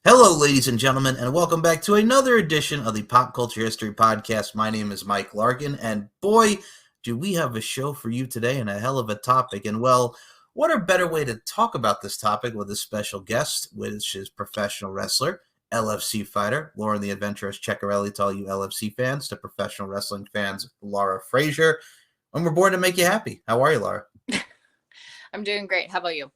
Hello, ladies and gentlemen, and welcome back to another edition of the Pop Culture History Podcast. My name is Mike Larkin, and boy, do we have a show for you today and a hell of a topic. And well, what a better way to talk about this topic with a special guest, which is professional wrestler, LFC fighter, Lauren the Adventurous Ceccarelli to all you LFC fans, to professional wrestling fans, Laura Frazier. And we're born to make you happy. How are you, Laura? I'm doing great. How about you?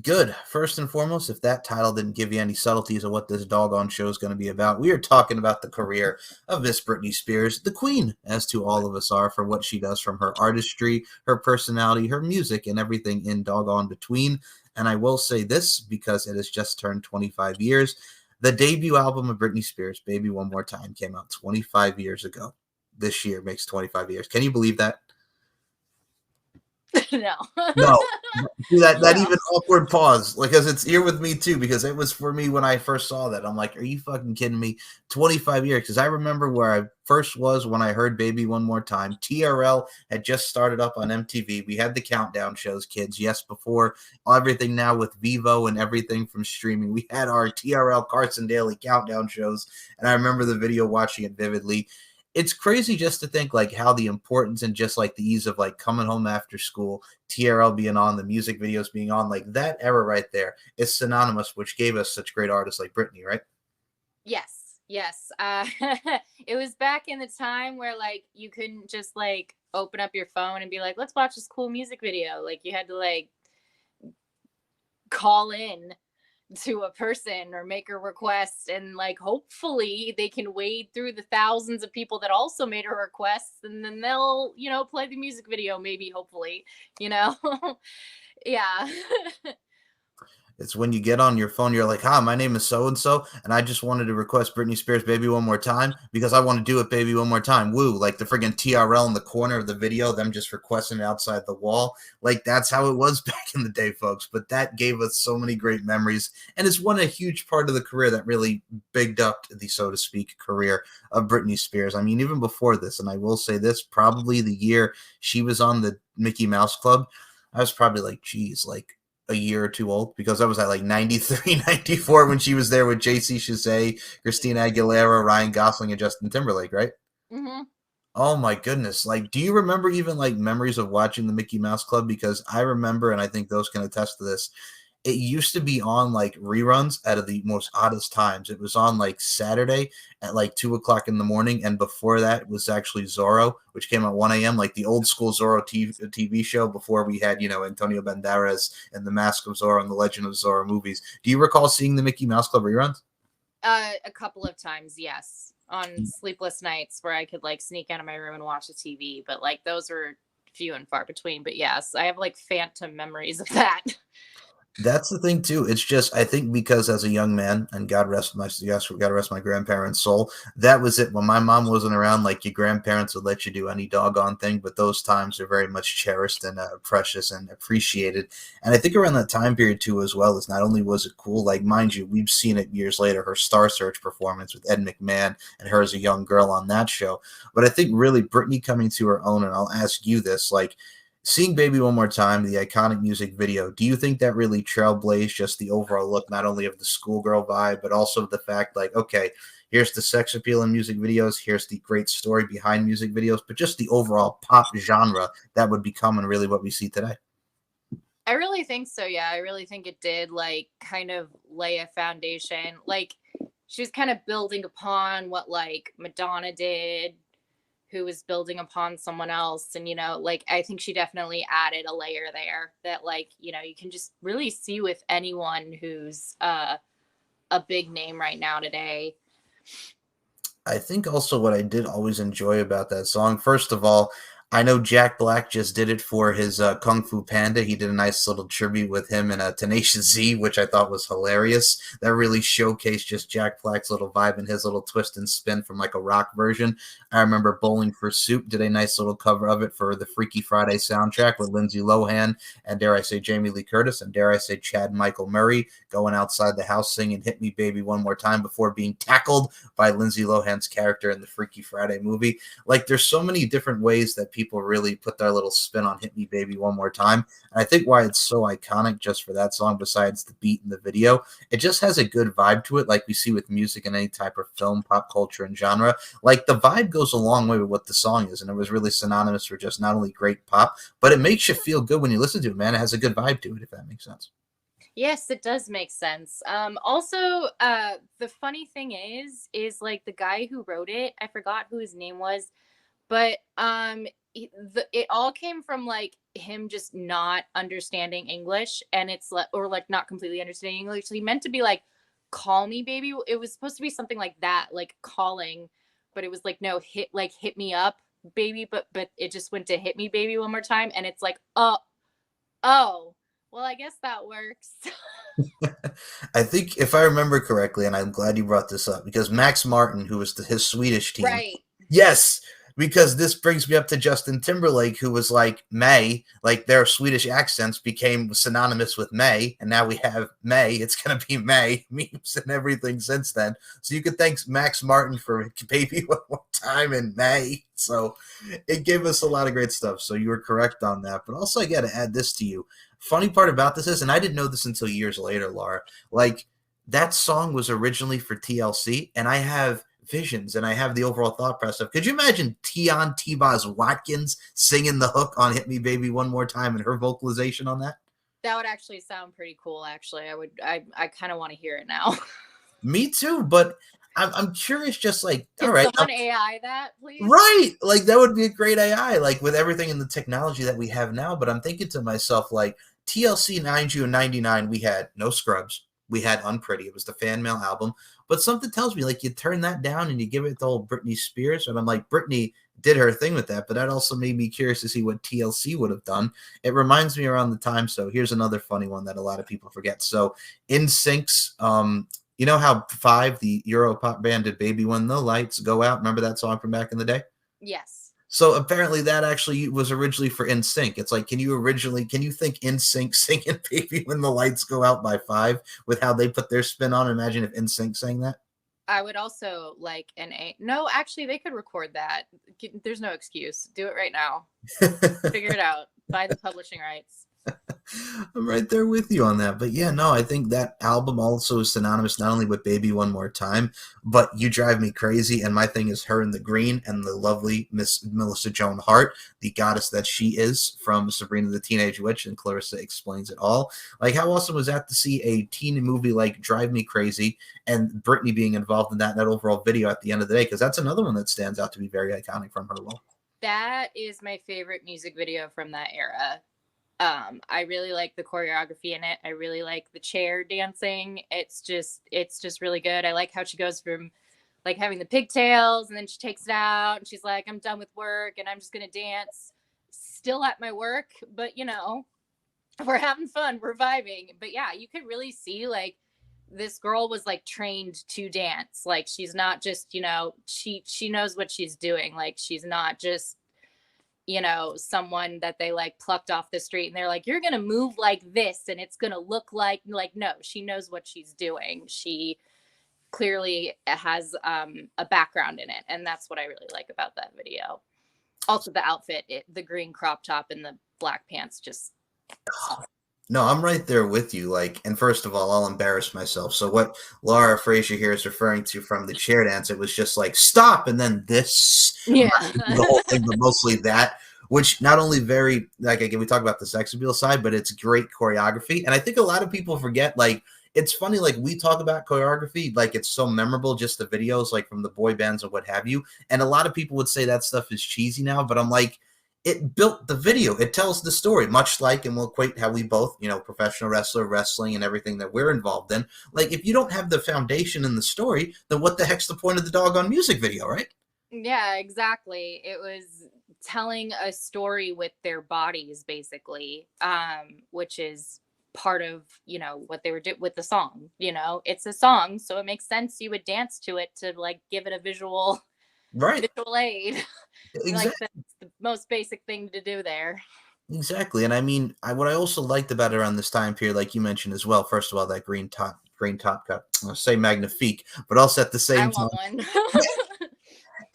Good. First and foremost, if that title didn't give you any subtleties of what this doggone show is going to be about, we are talking about the career of Miss Britney Spears, the queen, as to all of us are, for what she does from her artistry, her personality, her music, and everything in doggone between. And I will say this because it has just turned 25 years. The debut album of Britney Spears, Baby One More Time, came out 25 years ago. This year makes 25 years. Can you believe that? No. That No. Even awkward pause, because it's here with me too, because it was for me when I first saw that. I'm like, are you fucking kidding me? 25 years. Because I remember where I first was when I heard Baby One More Time. TRL had just started up on MTV. We had the countdown shows, kids. Yes, before everything now with Vivo and everything from streaming, we had our TRL Carson Daly countdown shows. And I remember the video, watching it vividly. It's crazy just to think like how the importance and just like the ease of like coming home after school, TRL being on, the music videos being on, like that era right there is synonymous, which gave us such great artists like Britney, right? Yes. It was back in the time where like you couldn't just like open up your phone and be like, let's watch this cool music video. Like you had to like call in to a person or make a request, and like hopefully they can wade through the thousands of people that also made a request, and then they'll play the music video, maybe, hopefully. Yeah. It's when you get on your phone, you're like, hi, my name is so-and-so, and I just wanted to request Britney Spears' Baby One More Time because I want to do it, Baby One More Time. Woo, like the friggin' TRL in the corner of the video, them just requesting it outside the wall. Like, that's how it was back in the day, folks. But that gave us so many great memories, and it's one a huge part of the career that really bigged up the, so to speak, career of Britney Spears. I mean, even before this, and I will say this, probably the year she was on the Mickey Mouse Club, I was probably like, geez, like, a year or two old, because I was at like 93, 94 when she was there with JC Chasez, Christina Aguilera, Ryan Gosling, and Justin Timberlake, right? Mm-hmm. Oh my goodness. Like, do you remember even like memories of watching the Mickey Mouse Club? Because I remember, and I think those can attest to this, it used to be on like reruns at the most oddest times. It was on like Saturday at like 2:00 in the morning. And before that it was actually Zorro, which came at 1 a.m. like the old school Zorro TV show before we had, Antonio Banderas and the Mask of Zorro and the Legend of Zorro movies. Do you recall seeing the Mickey Mouse Club reruns? A couple of times, yes, on sleepless nights where I could like sneak out of my room and watch the TV, but like those were few and far between. But yes, I have like phantom memories of that. That's the thing too. It's just, I think, because as a young man, and God rest my grandparents' soul, that was it. When my mom wasn't around, like, your grandparents would let you do any doggone thing, but those times are very much cherished and precious and appreciated. And I think around that time period too, as well, as not only was it cool, like, mind you, we've seen it years later, her Star Search performance with Ed McMahon and her as a young girl on that show. But I think really Britney coming to her own, and I'll ask you this, like, seeing Baby One More Time, the iconic music video, do you think that really trailblazed just the overall look, not only of the schoolgirl vibe, but also the fact, like, okay, here's the sex appeal in music videos, here's the great story behind music videos, but just the overall pop genre that would become and really what we see today? I really think so. Yeah, I really think it did like kind of lay a foundation. Like she was kind of building upon what like Madonna did, who was building upon someone else. And, like, I think she definitely added a layer there that, like, you can just really see with anyone who's a big name right now today. I think also what I did always enjoy about that song, first of all, I know Jack Black just did it for his Kung Fu Panda. He did a nice little tribute with him and Tenacious Z, which I thought was hilarious. That really showcased just Jack Black's little vibe and his little twist and spin from like a rock version. I remember Bowling for Soup did a nice little cover of it for the Freaky Friday soundtrack with Lindsay Lohan and, dare I say, Jamie Lee Curtis, and dare I say, Chad Michael Murray going outside the house singing Hit Me Baby One More Time before being tackled by Lindsay Lohan's character in the Freaky Friday movie. Like, there's so many different ways that people people really put their little spin on Hit Me Baby One More Time. And I think why it's so iconic just for that song, besides the beat in the video, it just has a good vibe to it, like we see with music in any type of film, pop culture, and genre. Like the vibe goes a long way with what the song is, and it was really synonymous for just not only great pop, but it makes you feel good when you listen to it, man. It has a good vibe to it, if that makes sense. Yes, it does make sense. Also, the funny thing is like the guy who wrote it, I forgot who his name was, but it all came from like him just not understanding English, and it's like, or like not completely understanding English. So he meant to be like, "Call me, baby." It was supposed to be something like that, like calling, but it was like no, hit me up, baby. But it just went to hit me, baby, one more time, and it's like, oh, well, I guess that works. I think if I remember correctly, and I'm glad you brought this up, because Max Martin, who was his Swedish team, Right. yes, because this brings me up to Justin Timberlake, who was like May, like their Swedish accents became synonymous with May, and now we have May. It's gonna be May memes and everything since then. So you could thank Max Martin for Baby One More Time in May. So it gave us a lot of great stuff. So you were correct on that. But also, I got to add this to you. Funny part about this is, and I didn't know this until years later, Laura, like that song was originally for TLC, and I have visions and I have the overall thought process of, could you imagine Tion T-Boz Watkins singing the hook on Hit Me Baby One More Time and her vocalization on that? That would actually sound pretty cool. Actually, I kind of want to hear it now. Me too, but I'm curious, just like, all Can right, someone AI that, please? right, like that would be a great AI, like with everything in the technology that we have now. But I'm thinking to myself, like TLC 90 and 99, we had No Scrubs, we had Unpretty, it was the fan mail album. But something tells me, like, you turn that down and you give it the old Britney Spears, and I'm like, Britney did her thing with that, but that also made me curious to see what TLC would have done. It reminds me around the time. So here's another funny one that a lot of people forget. So In Sync's you know how Five, the Euro pop band, did Baby When the Lights Go Out? Remember that song from back in the day? Yes. So apparently that actually was originally for NSYNC. It's like, can you think NSYNC singing Baby When the Lights Go Out by Five with how they put their spin on it? Imagine if NSYNC sang that. I would also like an A. No, actually, they could record that. There's no excuse. Do it right now. Figure it out. Buy the publishing rights. I'm right there with you on that. But yeah, no, I think that album also is synonymous not only with Baby One More Time, but You Drive Me Crazy. And my thing is Her in the Green and the lovely Miss Melissa Joan Hart, the goddess that she is from Sabrina the Teenage Witch, and Clarissa Explains It All. Like, how awesome was that to see a teen movie like Drive Me Crazy and Britney being involved in that overall video at the end of the day? Because that's another one that stands out to be very iconic from her role. That is my favorite music video from that era. I really like the choreography in it. I really like the chair dancing. It's just really good. I like how she goes from like having the pigtails and then she takes it out and she's like, I'm done with work and I'm just gonna dance still at my work, but you know, we're having fun, we're vibing. But yeah, you could really see like this girl was like trained to dance. Like she's not just, you know, she knows what she's doing. Like she's not just, you know, someone that they like plucked off the street and they're like, you're gonna move like this and it's gonna look like no, she knows what she's doing. She clearly has a background in it, and that's what I really like about that video. Also the outfit, the green crop top and the black pants, just No, I'm right there with you. Like, and first of all, I'll embarrass myself. So what Laura Frazier here is referring to from the chair dance, it was just like stop and then this, yeah. the whole thing, but mostly that, which not only very, like, again, we talk about the sex appeal side, but it's great choreography. And I think a lot of people forget, like, it's funny, like we talk about choreography, like it's so memorable, just the videos, like from the boy bands or what have you. And a lot of people would say that stuff is cheesy now, but I'm like, it built the video. It tells the story, much like, and we'll equate how we both, you know, professional wrestler, wrestling, and everything that we're involved in. Like, if you don't have the foundation in the story, then what the heck's the point of the doggone music video, right? Yeah, exactly. It was telling a story with their bodies, basically, which is part of, you know, what they were doing with the song. You know, it's a song, so it makes sense you would dance to it to like give it a visual aid. Exactly. Like that's the most basic thing to do there. Exactly. And I mean, what I also liked about it around this time period, like you mentioned as well, first of all, that green top cut, I'll say magnifique, but also at the I same time, want one.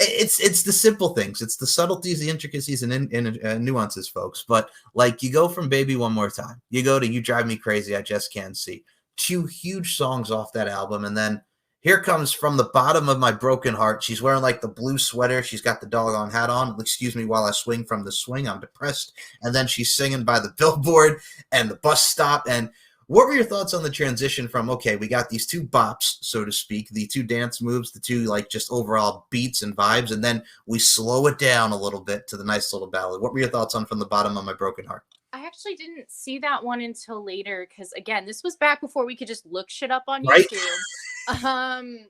It's the simple things. It's the subtleties, the intricacies, and nuances, folks. But like, you go from Baby One More Time, you go to You Drive Me Crazy, I Just Can't See. Two huge songs off that album. And then here comes From the Bottom of My Broken Heart. She's wearing like the blue sweater. She's got the doggone hat on. Excuse me while I swing from the swing. I'm depressed. And then she's singing by the billboard and the bus stop. And what were your thoughts on the transition from, okay, we got these two bops, so to speak, the two dance moves, the two like just overall beats and vibes, and then we slow it down a little bit to the nice little ballad. What were your thoughts on From the Bottom of My Broken Heart? I actually didn't see that one until later because, again, this was back before we could just look shit up on Right? YouTube.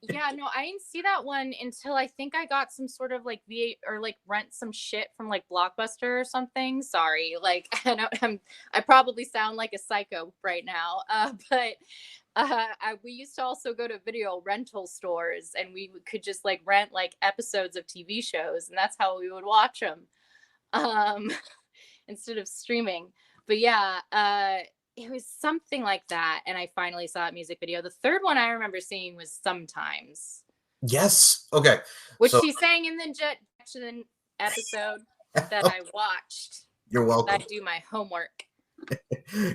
Yeah, no, I didn't see that one until I think I got some sort of like VA or like rent some shit from like Blockbuster or something. Sorry, like I probably sound like a psycho right now, but we used to also go to video rental stores and we could just like rent like episodes of TV shows, and that's how we would watch them instead of streaming. But yeah, it was something like that, and I finally saw a music video. The third one I remember seeing was Sometimes, Yes. Okay. which So she sang in the Jackson episode that I watched. you're welcome. I do my homework.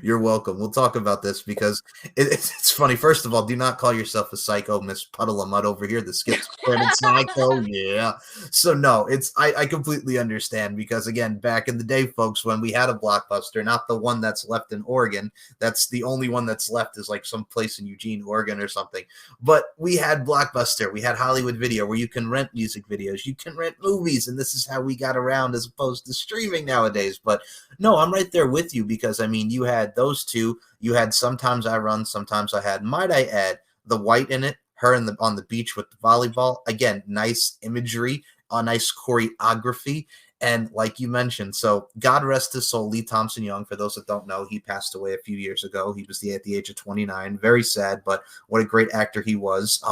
You're welcome. We'll talk about this because it's funny. First of all, do not call yourself a psycho, Miss Puddle of Mud over here. The schizophrenic psycho. Yeah. So no, I completely understand because again, back in the day, folks, when we had a Blockbuster, not the one that's left in Oregon, that's the only one that's left is like some place in Eugene, Oregon or something. But we had Blockbuster, we had Hollywood Video where you can rent music videos, you can rent movies, and this is how we got around as opposed to streaming nowadays. But no, I'm right there with you because I mean, you had those two. You had Sometimes I Run, Sometimes I Had. Might I add the white in it, her on the beach with the volleyball. Again, nice imagery, a nice choreography, and like you mentioned, so God rest his soul, Lee Thompson Young. For those that don't know, he passed away a few years ago. He was at the age of 29. Very sad, but what a great actor he was.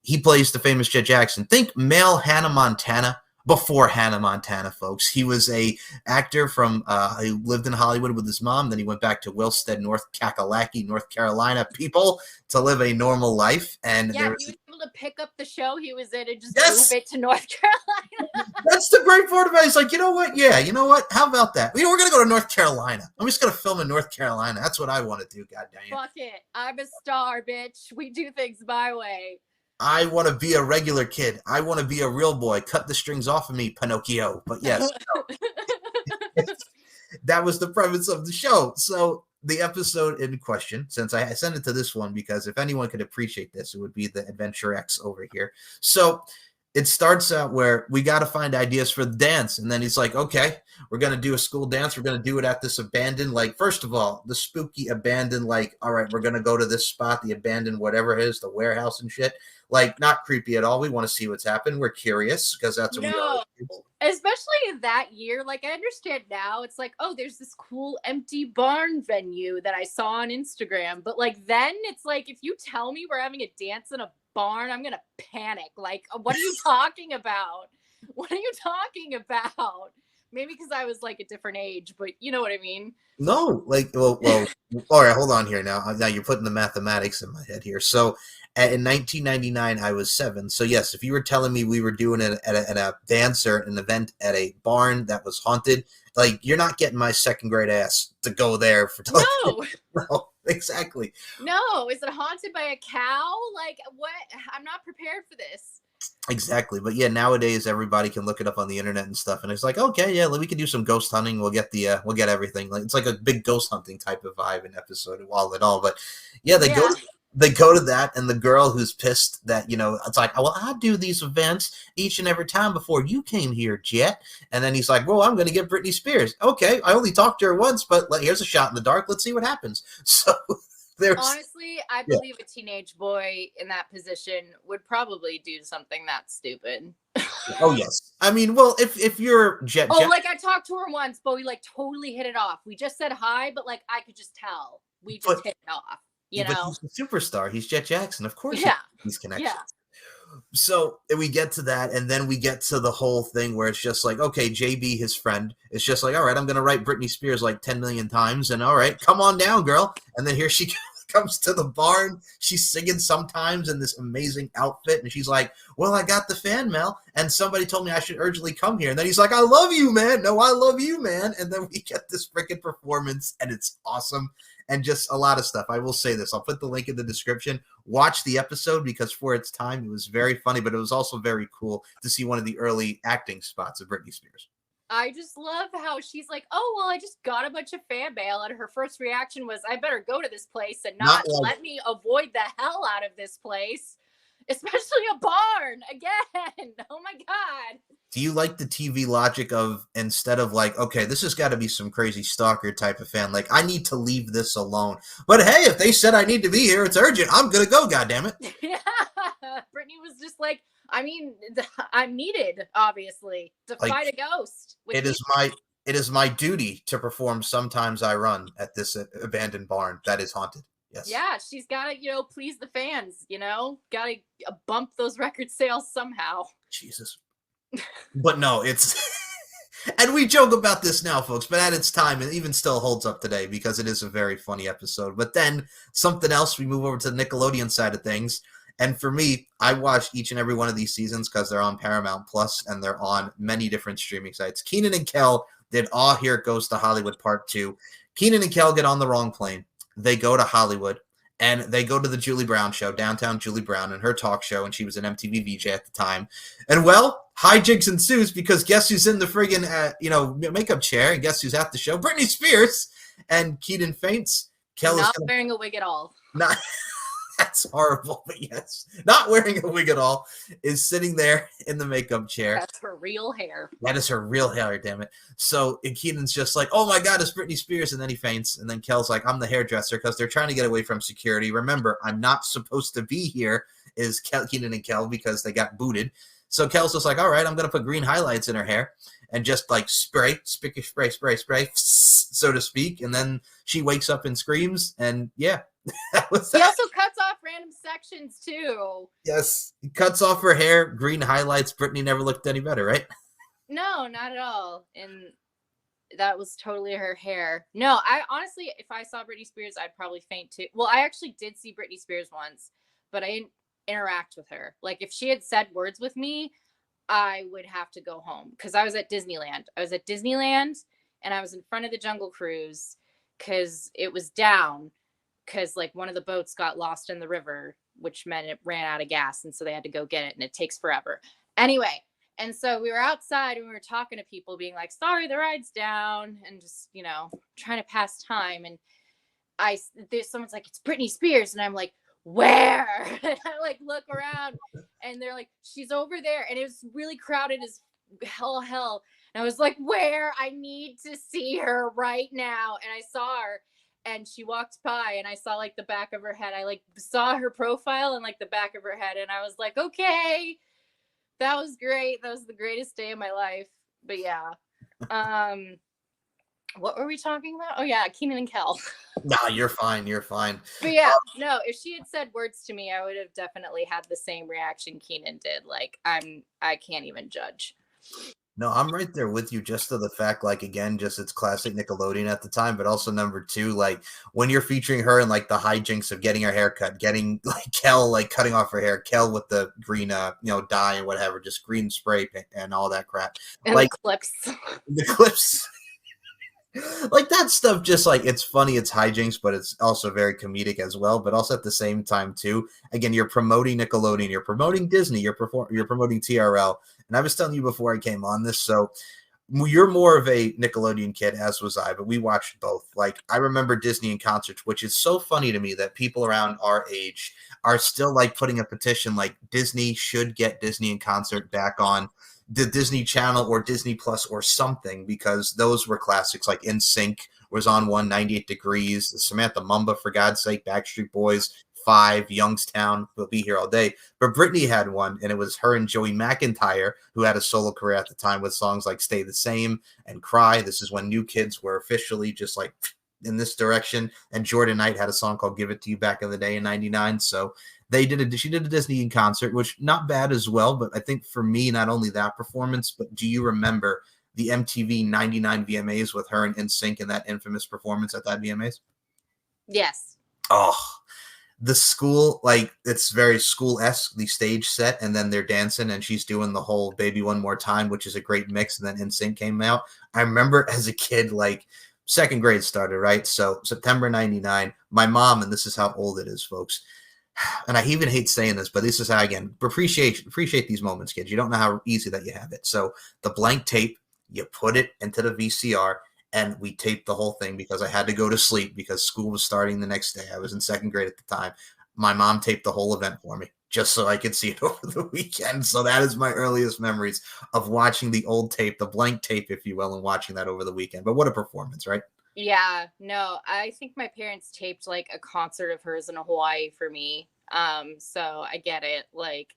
He plays the famous Jet Jackson. Think male Hannah Montana. Before Hannah Montana, folks. He was a actor from he lived in Hollywood with his mom. Then he went back to Wilstead, North Kakalaki, North Carolina, people, to live a normal life. And yeah, he was able to pick up the show he was in and just move it to North Carolina. That's the great part about it. He's like, you know what? Yeah, you know what? How about that? We're going to go to North Carolina. I'm just going to film in North Carolina. That's what I want to do, God dang it. Fuck it. I'm a star, bitch. We do things my way. I want to be a regular kid. I want to be a real boy. Cut the strings off of me, Pinocchio. But yes, no. That was the premise of the show. So the episode in question, since I sent it to this one, because if anyone could appreciate this, it would be the Adventure X over here. So it starts out where we got to find ideas for the dance. And then he's like, okay, we're going to do a school dance. We're going to do it at this abandoned, like, first of all, the spooky abandoned, like, all right, we're going to go to this spot, the abandoned, whatever it is, the warehouse and shit. Like, not creepy at all. We want to see what's happened. We're curious because that's what we are. Especially that year. Like, I understand now. It's like, oh, there's this cool empty barn venue that I saw on Instagram. But like then it's like, if you tell me we're having a dance in a barn, I'm going to panic. Like, what are you talking about? What are you talking about? Maybe because I was like a different age, but you know what I mean? No, like, well, all right, hold on here now. Now you're putting the mathematics in my head here. So in 1999, I was 7. So yes, if you were telling me we were doing it at a dance or an event at a barn that was haunted, like, you're not getting my second grade ass to go there for. No. No, exactly. No, is it haunted by a cow? Like, what? I'm not prepared for this. Exactly. But yeah, nowadays everybody can look it up on the internet and stuff, and it's like, okay, yeah, we can do some ghost hunting. We'll get everything. Like, it's like a big ghost hunting type of vibe in episode of all at all. But yeah, they go to that, and the girl who's pissed that, you know, it's like, well, I do these events each and every time before you came here, Jet. And then he's like, well, I'm going to get Britney Spears. Okay, I only talked to her once, but here's a shot in the dark. Let's see what happens. So honestly, I believe a teenage boy in that position would probably do something that stupid. Oh yes, I mean, well, if you're Jet, like I talked to her once, but we like totally hit it off. We just said hi, but like I could just tell we just hit it off. You know, he's a superstar. He's Jet Jackson, of course. Yeah, he's connected. Yeah. So we get to that, and then we get to the whole thing where it's just like, okay, JB, his friend, is just like, all right, I'm going to write Britney Spears like 10 million times, and all right, come on down, girl. And then here she comes to the barn. She's singing sometimes in this amazing outfit. And she's like, well, I got the fan mail and somebody told me I should urgently come here. And then he's like, I love you, man. No, I love you, man. And then we get this freaking performance and it's awesome. And just a lot of stuff. I will say this. I'll put the link in the description. Watch the episode because for its time, it was very funny, but it was also very cool to see one of the early acting spots of Britney Spears. I just love how she's like, oh, well, I just got a bunch of fan mail. And her first reaction was, I better go to this place and not let me avoid the hell out of this place, especially a barn again. Oh, my God. Do you like the TV logic of instead of like, okay, this has got to be some crazy stalker type of fan. Like, I need to leave this alone. But hey, if they said I need to be here, it's urgent. I'm going to go, goddammit. Yeah. Britney was just like, I mean, I'm needed, obviously, to fight a ghost. It is my duty to perform Sometimes I Run at this abandoned barn that is haunted. Yes. Yeah, she's got to, please the fans, got to bump those record sales somehow. Jesus. But no, it's... And we joke about this now, folks, but at its time, it even still holds up today because it is a very funny episode. But then something else, we move over to the Nickelodeon side of things. And for me, I watch each and every one of these seasons because they're on Paramount Plus and they're on many different streaming sites. Kenan and Kel did Aw, Here It Goes to Hollywood Part 2. Kenan and Kel get on the wrong plane. They go to Hollywood and they go to the Julie Brown show, Downtown Julie Brown, and her talk show, and she was an MTV VJ at the time. And well, hijinks ensues because guess who's in the friggin' makeup chair, and guess who's at the show? Britney Spears. And Kenan faints. Kel not wearing a wig at all. Not. That's horrible, but yes, not wearing a wig at all, is sitting there in the makeup chair. That's her real hair. That is her real hair, damn it. So Keenan's just like, oh my God, it's Britney Spears, and then he faints, and then Kel's like, I'm the hairdresser, because they're trying to get away from security. Remember, I'm not supposed to be here, is Kenan and Kel, because they got booted. So Kel's just like, all right, I'm going to put green highlights in her hair, and just like spray, so to speak, and then she wakes up and screams, and yeah. That was he also cuts off random sections too. Yes, he cuts off her hair, green highlights. Britney never looked any better, right? No, not at all. And that was totally her hair. No, I honestly, if I saw Britney Spears, I'd probably faint too. Well, I actually did see Britney Spears once, but I didn't interact with her. Like if she had said words with me, I would have to go home because I was at Disneyland. And I was in front of the Jungle Cruise because it was down. Because like one of the boats got lost in the river, which meant it ran out of gas. And so they had to go get it and it takes forever. Anyway. And so we were outside and we were talking to people being like, sorry, the ride's down and just, trying to pass time. And someone's like, it's Britney Spears. And I'm like, where? And I like look around and they're like, she's over there. And it was really crowded as hell. And I was like, where? I need to see her right now. And I saw her. And she walked by and I saw like the back of her head. I like saw her profile and like the back of her head. And I was like, okay, that was great. That was the greatest day of my life. But yeah. What were we talking about? Oh yeah. Kenan and Kel. Nah, you're fine. But yeah, no, if she had said words to me, I would have definitely had the same reaction Kenan did. Like I can't even judge. No, I'm right there with you just to the fact, like, again, just it's classic Nickelodeon at the time, but also number two, like, when you're featuring her in, like, the hijinks of getting her hair cut, getting, like, Kel, like, cutting off her hair, Kel with the green, dye and whatever, just green spray and all that crap. And like, the clips. Like, that stuff just, like, it's funny, it's hijinks, but it's also very comedic as well, but also at the same time, too, again, you're promoting Nickelodeon, you're promoting Disney, you're promoting TRL, and I was telling you before I came on this, so you're more of a Nickelodeon kid, as was I, but we watched both. Like, I remember Disney in concerts, which is so funny to me that people around our age are still, like, putting a petition, like, Disney should get Disney in concert back on the Disney Channel or Disney Plus or something, because those were classics. Like NSYNC was on 98 Degrees, Samantha Mumba, for God's sake, Backstreet Boys, 5, Youngstown, we'll be here all day. But Britney had one, and it was her and Joey McIntyre, who had a solo career at the time with songs like Stay the Same and Cry. This is when New Kids were officially just like in this direction. And Jordan Knight had a song called Give It to You back in the day in 99. So she did a Disney concert, which not bad as well. But I think for me, not only that performance, but do you remember the MTV 99 VMAs with her and NSYNC in that infamous performance at that VMAs? Yes. Oh, the school, like it's very school-esque, the stage set, and then they're dancing and she's doing the whole Baby One More Time, which is a great mix, and then NSYNC came out. I remember as a kid, like second grade started, right? So September 99, my mom, and this is how old it is, folks. And I even hate saying this, but this is how, again, appreciate these moments, kids. You don't know how easy that you have it. So the blank tape, you put it into the VCR, and we taped the whole thing because I had to go to sleep because school was starting the next day. I was in second grade at the time. My mom taped the whole event for me just so I could see it over the weekend. So that is my earliest memories of watching the old tape, the blank tape, if you will, and watching that over the weekend. But what a performance, right? Yeah, no, I think my parents taped like a concert of hers in Hawaii for me. So I get it. Like,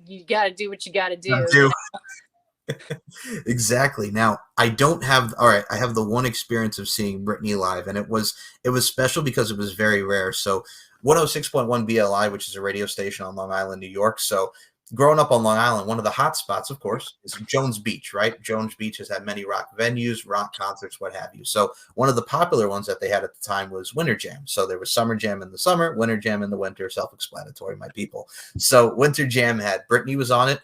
you gotta do what you gotta That do, you too. know? Exactly. Now, I don't have all right, I have the one experience of seeing Britney live, and it was special because it was very rare. So 106.1 BLI, which is a radio station on Long Island, New York. So growing up on Long Island, one of the hot spots, of course, is Jones Beach, right? Jones Beach has had many rock venues, rock concerts, what have you. So one of the popular ones that they had at the time was Winter Jam. So there was Summer Jam in the summer, Winter Jam in the winter, self-explanatory, my people. So Winter Jam had Britney was on it.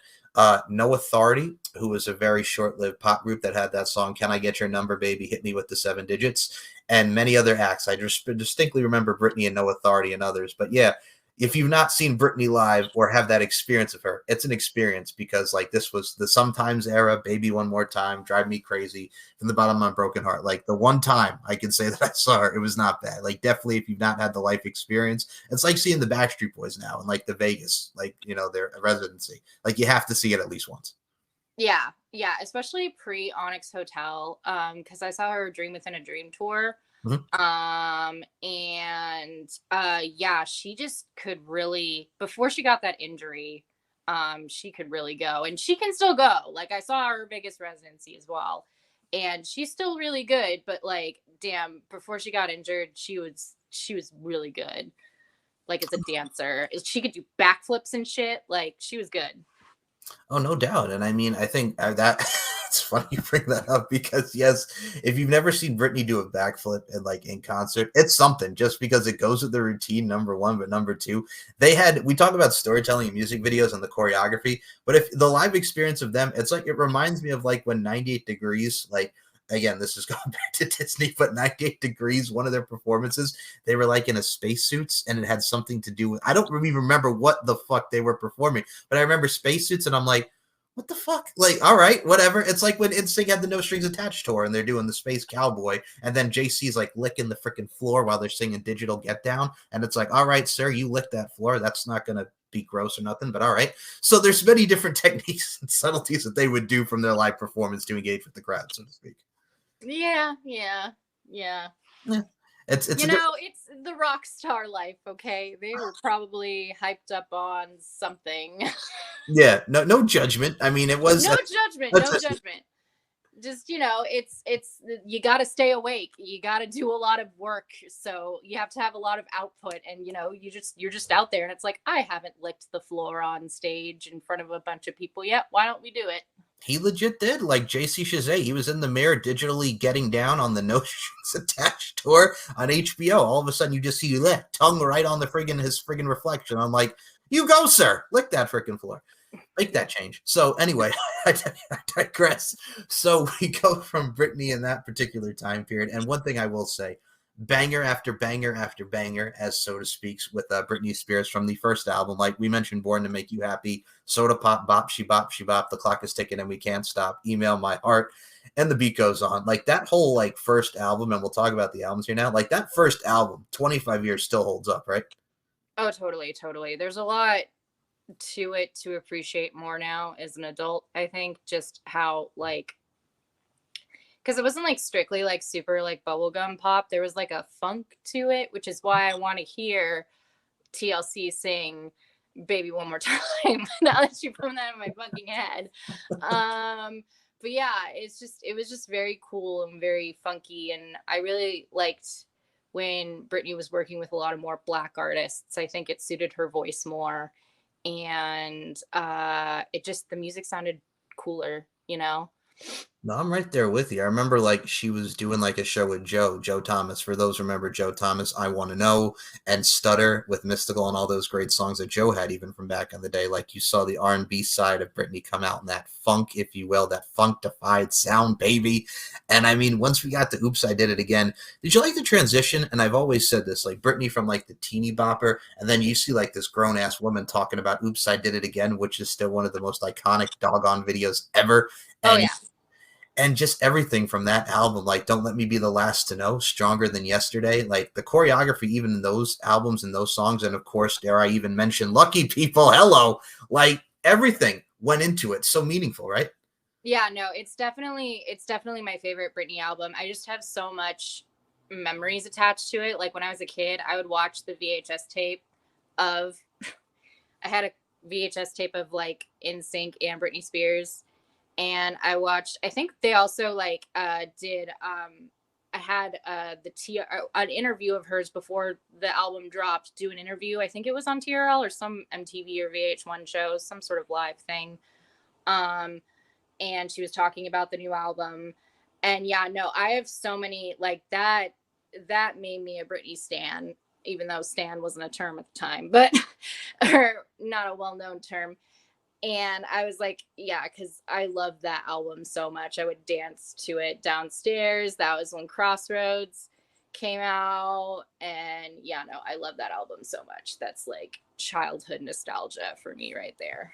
No Authority, who was a very short-lived pop group that had that song "Can I Get Your Number, Baby? Hit Me with the Seven Digits," and many other acts. I just distinctly remember Britney and No Authority and others. But yeah, if you've not seen Britney live or have that experience of her, it's an experience because like this was the Sometimes era, Baby One More Time, Drive Me Crazy, from the bottom of my broken heart. Like the one time I can say that I saw her, it was not bad. Like definitely if you've not had the life experience, it's like seeing the Backstreet Boys now and like the Vegas, like their residency. Like you have to see it at least once. Yeah, yeah, especially pre Onyx Hotel. Because I saw her Dream Within a Dream tour. Mhm. And yeah, she just could really, before she got that injury, she could really go, and she can still go. Like, I saw her biggest residency as well, and she's still really good, but like, damn, before she got injured, she was really good. Like, as a dancer, she could do backflips and shit. Like, she was good. Oh, no doubt. And I mean, I think that it's funny you bring that up because yes, if you've never seen Britney do a backflip in concert, it's something just because it goes with the routine, number one. But number two, we talk about storytelling in music videos and the choreography, but if the live experience of them, it's like it reminds me of like when 98 Degrees, like again, this is going back to Disney, but 98 Degrees, one of their performances, they were like in a spacesuits and it had something to do with, I don't really remember what the fuck they were performing, but I remember spacesuits and I'm like, what the fuck? Like, all right, whatever. It's like when NSYNC had the No Strings Attached tour and they're doing the Space Cowboy, and then JC's like licking the freaking floor while they're singing Digital Get Down. And it's like, all right, sir, you lick that floor. That's not going to be gross or nothing, but all right. So there's many different techniques and subtleties that they would do from their live performance to engage with the crowd, so to speak. Yeah, yeah, yeah. Yeah. It's You a different. know, it's the rock star life, okay? They were probably hyped up on something. Yeah, no judgment. I mean, it was No judgment, that's no judgment. Just, it's you got to stay awake. You got to do a lot of work. So you have to have a lot of output, and you're just out there, and it's like, I haven't licked the floor on stage in front of a bunch of people yet. Why don't we do it? he legit did. Like JC Chazet, he was in the mirror digitally getting down on the No Strings Attached tour on HBO. All of a sudden, you just see that tongue right on his friggin' reflection. I'm like, you go, sir. Lick that freaking floor. Make that change. So anyway, I digress. So we go from Britney in that particular time period. And one thing I will say, banger after banger after banger, as so to speak, with Britney Spears from the first album. Like we mentioned, Born to Make You Happy, Soda Pop, Bop, She Bop, She Bop, The Clock is Ticking and We Can't Stop, Email My Heart, and the beat goes on. Like that whole like first album, and we'll talk about the albums here now. Like that first album, 25 years still holds up, right? Oh, totally, totally. There's a lot to it to appreciate more now as an adult. I think just how, like, because it wasn't like strictly like super like bubblegum pop. There was like a funk to it, which is why I want to hear TLC sing Baby One More Time now that you put that in my fucking head. But yeah, it was just very cool and very funky, and I really liked when Britney was working with a lot of more black artists. I think it suited her voice more, and it just, the music sounded cooler, you know. No, I'm right there with you. I remember like she was doing like a show with Joe Thomas. For those who remember Joe Thomas, I Want to Know and Stutter with Mystical and all those great songs that Joe had even from back in the day. Like you saw the R&B side of Britney come out in that funk, if you will, that funkified sound, baby. And I mean, once we got to Oops, I Did It Again, did you like the transition? And I've always said this, like Britney from like the teeny bopper, and then you see like this grown ass woman talking about Oops, I Did It Again, which is still one of the most iconic doggone videos ever. Oh And yeah. just everything from that album, like Don't Let Me Be the Last to Know, Stronger Than Yesterday, like the choreography even in those albums and those songs, and of course dare I even mention Lucky People, Hello, like everything went into it, so meaningful, right? Yeah, no, it's definitely my favorite Britney album. I just have so much memories attached to it. Like when I was a kid, I would watch the VHS tape of I had a VHS tape of like NSYNC and Britney Spears, and I watched. I think they also like did. I had an interview of hers before the album dropped. Do an interview. I think it was on TRL or some MTV or VH1 show, some sort of live thing. Um, and she was talking about the new album. And yeah, no, I have so many like that. That made me a Britney stan, even though stan wasn't a term at the time, but or not a well-known term. And I was like, yeah, because I loved that album so much. I would dance to it downstairs. That was when Crossroads came out. And yeah, no, I love that album so much. That's like childhood nostalgia for me right there.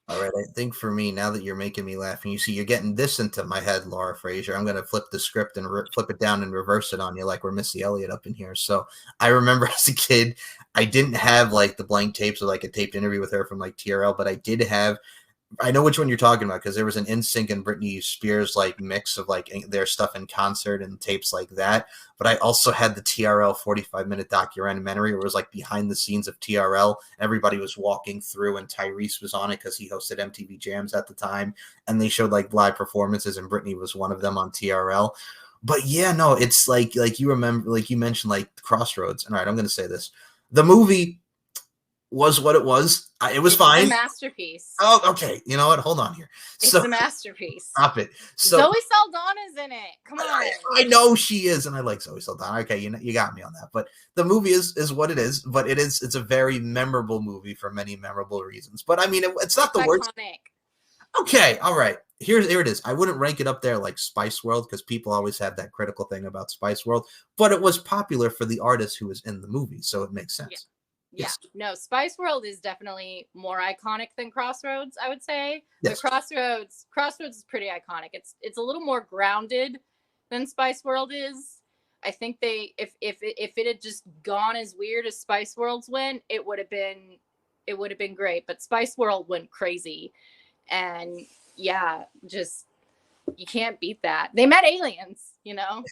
All right, I think for me, now that you're making me laugh, and you see you're getting this into my head, Laura Frazier, I'm going to flip the script and flip it down and reverse it on you like we're Missy Elliott up in here. So I remember as a kid, I didn't have like the blank tapes or like a taped interview with her from like TRL, but I did have, I know which one you're talking about because there was an NSYNC and Britney Spears like mix of like their stuff in concert and tapes like that. But I also had the TRL 45-minute documentary where it was like behind the scenes of TRL. Everybody was walking through and Tyrese was on it because he hosted MTV Jams at the time. And they showed like live performances and Britney was one of them on TRL. But yeah, no, it's like you remember, like you mentioned, like Crossroads. All right, I'm going to say this. The movie was what it was. It was It's a fine. masterpiece. Oh, okay. You know what? Hold on here. It's So a masterpiece. stop it. So Zoe Saldana's in it. Come on. I know she is, and I like Zoe Saldana. Okay, you got me on that. But the movie is what it is. But it's a very memorable movie for many memorable reasons. But I mean, it's not the worst. Iconic. Okay, all right. Here it is. I wouldn't rank it up there like Spice World because people always have that critical thing about Spice World. But it was popular for the artist who was in the movie, so it makes sense. Yeah. Yes. No, Spice World is definitely more iconic than Crossroads, I would say. Yes. But Crossroads is pretty iconic. It's a little more grounded than Spice World is. I think they if it had just gone as weird as Spice World's went, it would have been great. But Spice World went crazy. And yeah, just you can't beat that. They met aliens, you know.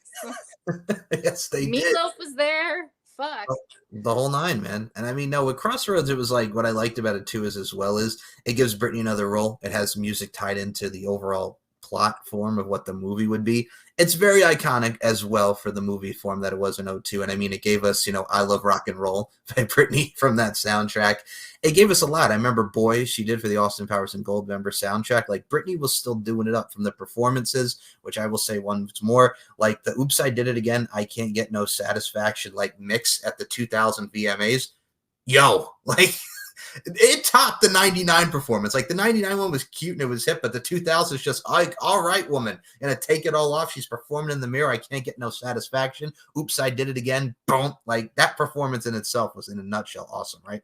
Yes, they did. Meatloaf was there. Fuck. The whole nine, man. And I mean, no, with Crossroads, it was like what I liked about it too is as well as it gives Britney another role. It has music tied into the overall plot form of what the movie would be. It's very iconic as well for the movie form that it was in '02. And I mean, it gave us, I Love Rock and Roll by Britney from that soundtrack. It gave us a lot. I remember Boys, she did for the Austin Powers and Goldmember soundtrack. Like Britney was still doing it up from the performances, which I will say once more, like the Oops, I Did It Again, I Can't Get No Satisfaction, like mix at the 2000 VMAs. Yo, like it topped the 99 performance. Like the 99 one was cute and it was hip, but the 2000 is just like, all right, woman, gonna take it all off. She's performing in the mirror. I can't get no satisfaction. Oops, I did it again. Boom. Like that performance in itself was in a nutshell awesome, right?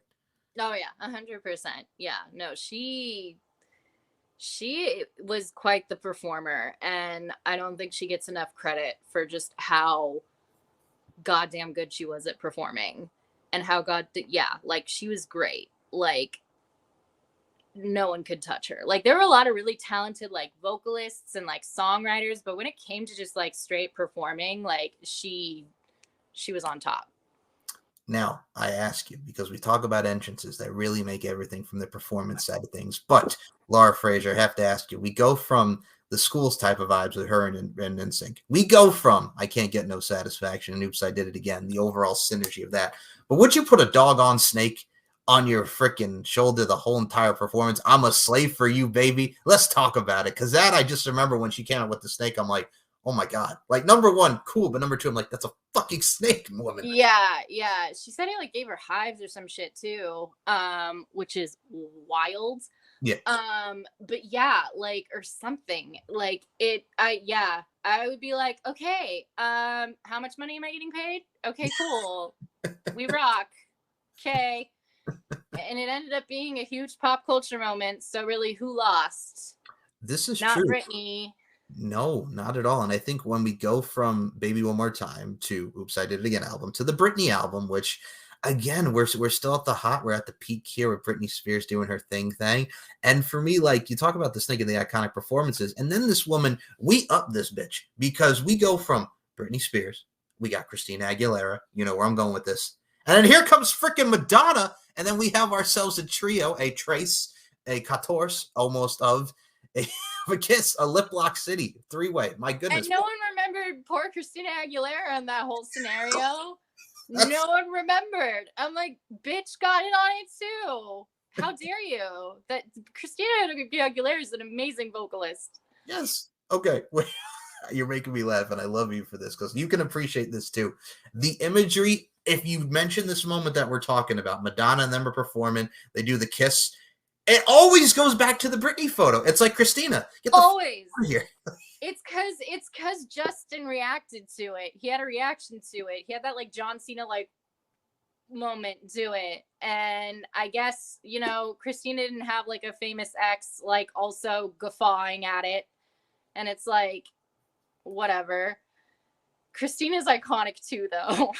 Oh yeah, 100%. Yeah, no, she was quite the performer, and I don't think she gets enough credit for just how goddamn good she was at performing, and how like she was great. Like no one could touch her. Like there were a lot of really talented like vocalists and like songwriters, but when it came to just like straight performing, like she was on top. Now, I ask you, because we talk about entrances that really make everything from the performance side of things. But, Laura Frazier, I have to ask you, we go from the Schools type of vibes with her and NSYNC. We go from I Can't Get No Satisfaction and Oops, I Did It Again, the overall synergy of that. But would you put a doggone snake on your freaking shoulder the whole entire performance. I'm a slave for you, baby. Let's talk about it. Because that I just remember when she came out with the snake, I'm like, oh my God. Like, number one, cool. But number two, I'm like, that's a fucking snake, woman. Yeah, yeah. She said he like gave her hives or some shit too, which is wild. Yeah. But yeah, like or something like it. I would be like, okay, how much money am I getting paid? Okay, cool, we rock. Okay, and it ended up being a huge pop culture moment. So really, who lost? This is Not true. Britney. No, not at all. And I think when we go from Baby One More Time to Oops, I Did It Again album to the Britney album, which again, we're still at the hot, we're at the peak here with Britney Spears doing her thing. And for me, like you talk about this thing and the iconic performances, and then this woman, we up this bitch because we go from Britney Spears, we got Christina Aguilera, you know where I'm going with this. And then here comes freaking Madonna, and then we have ourselves a trio, a trace, a 14 almost of a kiss, a lip lock city, three-way. My goodness. And no one remembered poor Christina Aguilera in that whole scenario. No one remembered. I'm like, bitch got it on it too. How dare you? That Christina Aguilera is an amazing vocalist. Yes. Okay. Wait. You're making me laugh, and I love you for this because you can appreciate this too. The imagery, if you mention this moment that we're talking about, Madonna and them are performing, they do the kiss. It always goes back to the Britney photo. It's like Christina. Get the always here. It's cause Justin reacted to it. He had a reaction to it. He had that like John Cena like moment to it. And I guess, you know, Christina didn't have like a famous ex like also guffawing at it. And it's like, whatever. Christina's iconic too, though.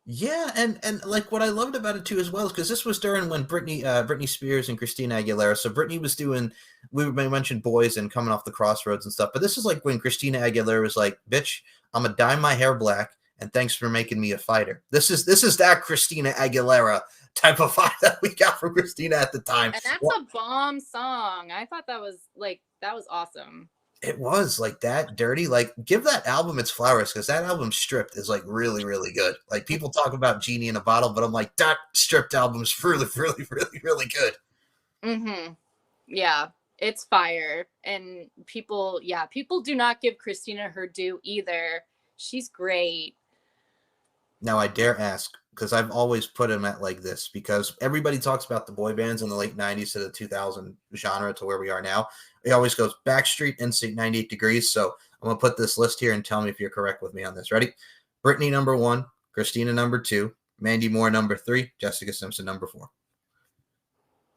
Yeah, and like what I loved about it too as well is because this was during when Britney Spears and Christina Aguilera. So Britney was doing, we mentioned Boys and Coming Off the Crossroads and stuff, but this is like when Christina Aguilera was like, "Bitch, I'm gonna dye my hair black, and thanks for making me a fighter." This is that Christina Aguilera type of fight that we got from Christina at the time. And that's a bomb song. I thought that was awesome. It was like that dirty. Like, give that album its flowers because that album Stripped is like really, really good. Like, people talk about Genie in a Bottle, but I'm like, that Stripped album's really, really, really, really good. Mm-hmm. Yeah, it's fire. And people do not give Christina her due either. She's great. Now, I dare ask, because I've always put him at like this, because everybody talks about the boy bands in the late 90s to the 2000 genre to where we are now. It always goes Backstreet, NSYNC, 98 Degrees. So I'm going to put this list here and tell me if you're correct with me on this. Ready? Britney, number 1. Christina, number 2. Mandy Moore, number 3. Jessica Simpson, number 4.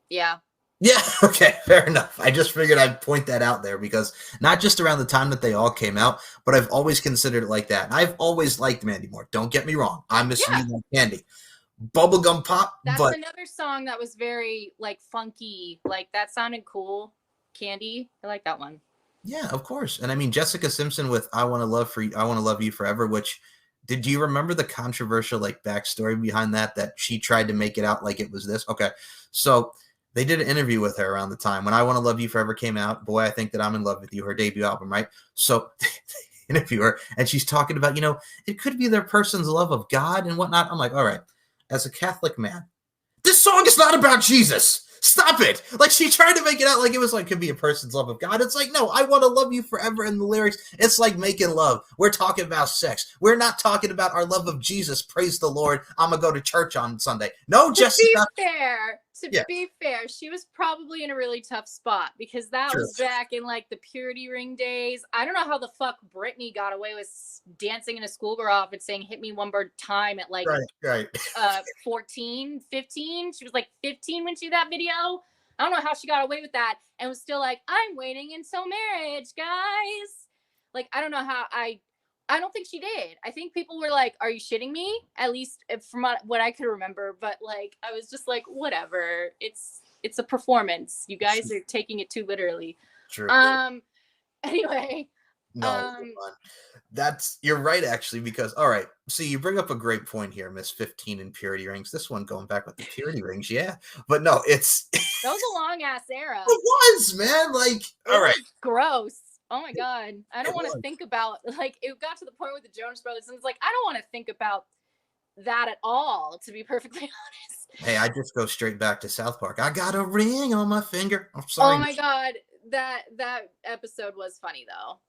Yeah. Yeah, okay, fair enough. I just figured I'd point that out there because not just around the time that they all came out, but I've always considered it like that. And I've always liked Mandy Moore. Don't get me wrong. I miss Me Like Candy. Bubblegum Pop. That's another song that was very like funky. Like that sounded cool. Candy. I like that one. Yeah, of course. And I mean Jessica Simpson with I Want to Love You Forever, which did you remember the controversial like backstory behind that she tried to make it out like it was this? Okay. So they did an interview with her around the time when I Want to Love You Forever came out. Boy, I Think That I'm in Love with You, her debut album, right? So they interview her, and she's talking about, it could be their person's love of God and whatnot. I'm like, all right, as a Catholic man, this song is not about Jesus. Stop it. Like, she tried to make it out like it was like, could be a person's love of God. It's like, no, I want to love you forever. In the lyrics, it's like making love. We're talking about sex. We're not talking about our love of Jesus. Praise the Lord. I'm going to go to church on Sunday. No, Jessica. To be fair, she was probably in a really tough spot because that was back in like the purity ring days. I don't know how the fuck Britney got away with dancing in a schoolgirl outfit saying hit me one more time at like 14, 15. She was like 15 when she did that video. I don't know how she got away with that and was still like, I'm waiting until marriage, guys. Like, I don't know how I don't think she did. I think people were like, are you shitting me? At least from what I could remember. But like, I was just like, whatever. It's a performance. You guys are taking it too literally. True. Anyway. No, you're right, actually, because, all right. See, you bring up a great point here, Miss 15 and Purity Rings. This one going back with the Purity Rings. Yeah. But no, that was a long ass era. It was, man. Like, all right. Gross. Oh my God. I don't want to think about, like, it got to the point with the Jonas Brothers, and it's like, I don't want to think about that at all, to be perfectly honest. Hey, I just go straight back to South Park. I got a ring on my finger. I'm Oh sorry. my god, that episode was funny though.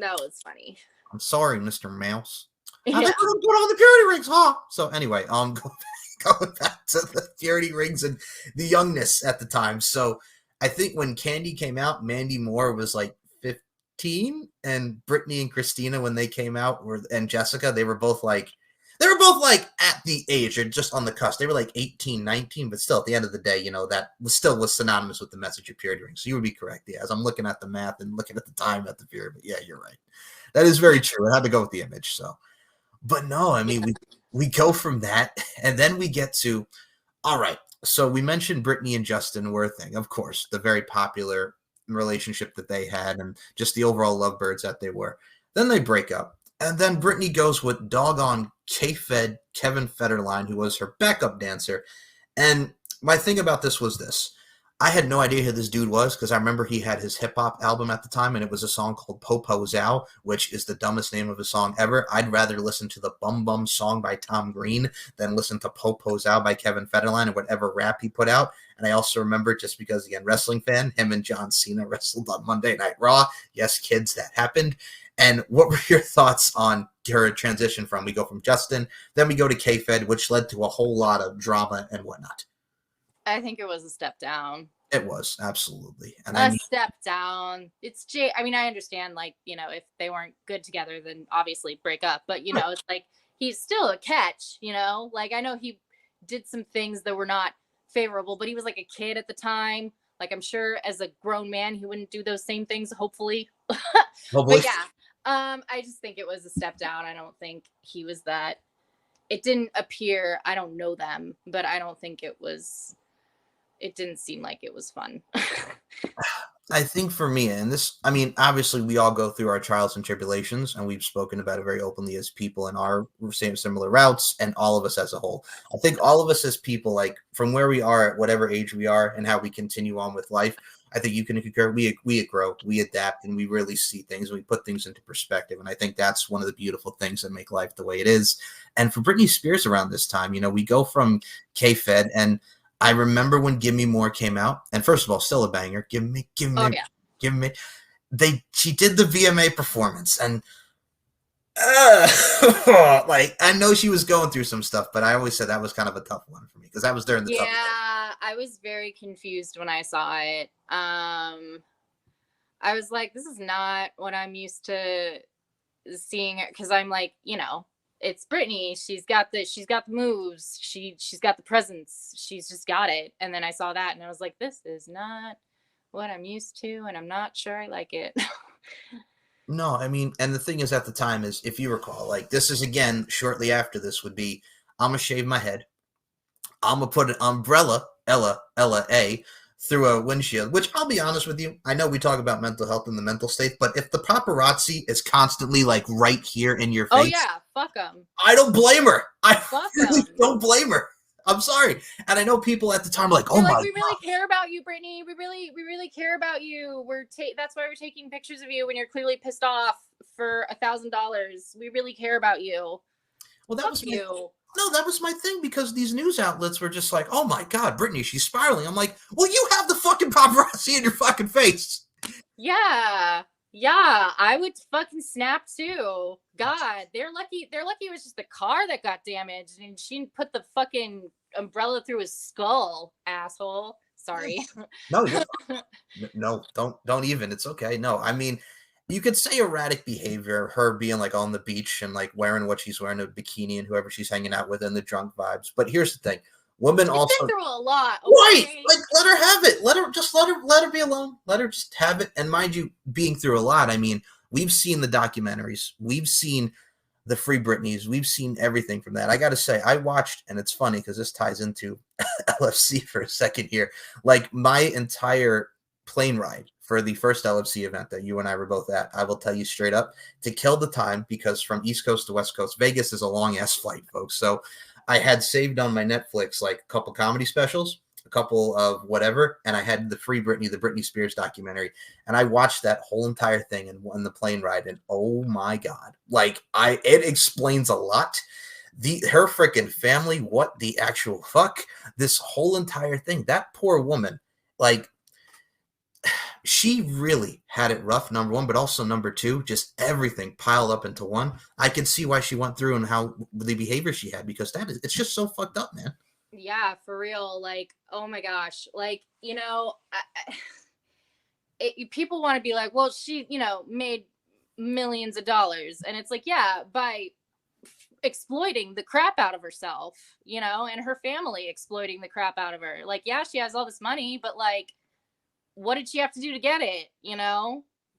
That was funny. I'm sorry, Mr. Mouse. I Yeah. think we're gonna put on the purity rings, huh? So anyway, going back to the purity rings and the youngness at the time. So I think when Candy came out, Mandy Moore was like 15, and Brittany and Christina, when they came out, and Jessica, they were both like at the age or just on the cusp. They were like 18, 19, but still at the end of the day, that was synonymous with the message of purity rings. So you would be correct. Yeah, as I'm looking at the math and looking at the time at the period, but yeah, you're right. That is very true. I had to go with the image. So, but no, I mean, we go from that, and then we get to, all right. So we mentioned Brittany and Justin were a thing, of course, the very popular relationship that they had, and just the overall lovebirds that they were. Then they break up, and then Brittany goes with doggone K-Fed Kevin Federline, who was her backup dancer. And my thing about this was this. I had no idea who this dude was because I remember he had his hip hop album at the time, and it was a song called Popo Zao, which is the dumbest name of a song ever. I'd rather listen to the Bum Bum song by Tom Green than listen to Popo Zao by Kevin Federline and whatever rap he put out. And I also remember, just because, again, wrestling fan, him and John Cena wrestled on Monday Night Raw. Yes, kids, that happened. And what were your thoughts on her transition from, we go from Justin, then we go to K-Fed, which led to a whole lot of drama and whatnot? I think it was a step down. It was, absolutely. And a step down. It's Jay. I mean, I understand, like, if they weren't good together, then obviously break up. But, it's like he's still a catch, Like, I know he did some things that were not favorable, but he was like a kid at the time. Like, I'm sure as a grown man, he wouldn't do those same things, hopefully. But yeah, I just think it was a step down. I don't think he was that. It didn't appear, I don't know them, but I don't think it didn't seem like it was fun. I think for me, and this, I mean, obviously we all go through our trials and tribulations, and we've spoken about it very openly as people in our same similar routes, and all of us as a whole. I think all of us as people, like from where we are at whatever age we are and how we continue on with life, I think you can concur, we grow, we adapt, and we really see things, and we put things into perspective. And I think that's one of the beautiful things that make life the way it is. And for Britney Spears around this time, we go from K-Fed, and I remember when Give Me More came out, and first of all, still a banger. Give me, Oh, yeah. give me. She did the VMA performance, and like, I know she was going through some stuff, but I always said that was kind of a tough one for me because that was during the tough. Yeah, I was very confused when I saw it. I was like, this is not what I'm used to seeing, because I'm like, it's Britney. She's got the moves. She's got the presence. She's just got it. And then I saw that and I was like, this is not what I'm used to, and I'm not sure I like it. No, I mean, and the thing is, at the time, is, if you recall, like, this is, again, shortly after this would be, I'm gonna shave my head. I'm gonna put an umbrella, Ella A, through a windshield, which, I'll be honest with you, I know we talk about mental health and the mental state, but if the paparazzi is constantly like right here in your face, oh yeah, fuck them. I don't blame her. I Fuck really 'em. don't blame her. I'm sorry. And I know people at the time were like, oh You're my like, we really God. care about you, Britney. We really care about you. That's why we're taking pictures of you when you're clearly pissed off for $1,000. We really care about you. Well, that Fuck was you. No, that was my thing, because these news outlets were just like, oh my God, Britney, she's spiraling. I'm like, well, you have the fucking paparazzi in your fucking face. Yeah. Yeah, I would fucking snap too. God, they're lucky it was just the car that got damaged and she put the fucking umbrella through his skull, asshole. Sorry. No, you're fine. No, don't even. It's okay. No, I mean, you could say erratic behavior, her being like on the beach and like wearing what she's wearing, a bikini, and whoever she's hanging out with, and the drunk vibes. But here's the thing. Women She's also been through a lot. Right. Okay? Like, let her have it. Let her be alone. Let her just have it. And mind you, being through a lot, I mean, we've seen the documentaries. We've seen the Free Britneys. We've seen everything from that. I got to say, I watched, and it's funny because this ties into LFC for a second here. Like, my entire plane ride for the first LFC event that you and I were both at, I will tell you straight up, to kill the time, because from East Coast to West Coast, Vegas is a long ass flight, folks. So I had saved on my Netflix like a couple comedy specials, a couple of whatever, and I had the Free Britney, the Britney Spears documentary, and I watched that whole entire thing in the plane ride, and oh my God, like, it explains a lot. her freaking family, what the actual fuck? This whole entire thing, that poor woman, like, she really had it rough, number one, but also number two, just everything piled up into one. I can see why she went through and how the behavior she had, because it's just so fucked up, man. Yeah, for real. Like, oh my gosh. Like, people want to be like, well, she, made millions of dollars. And it's like, yeah, by exploiting the crap out of herself, and her family exploiting the crap out of her. Like, yeah, she has all this money, but like, what did she have to do to get it?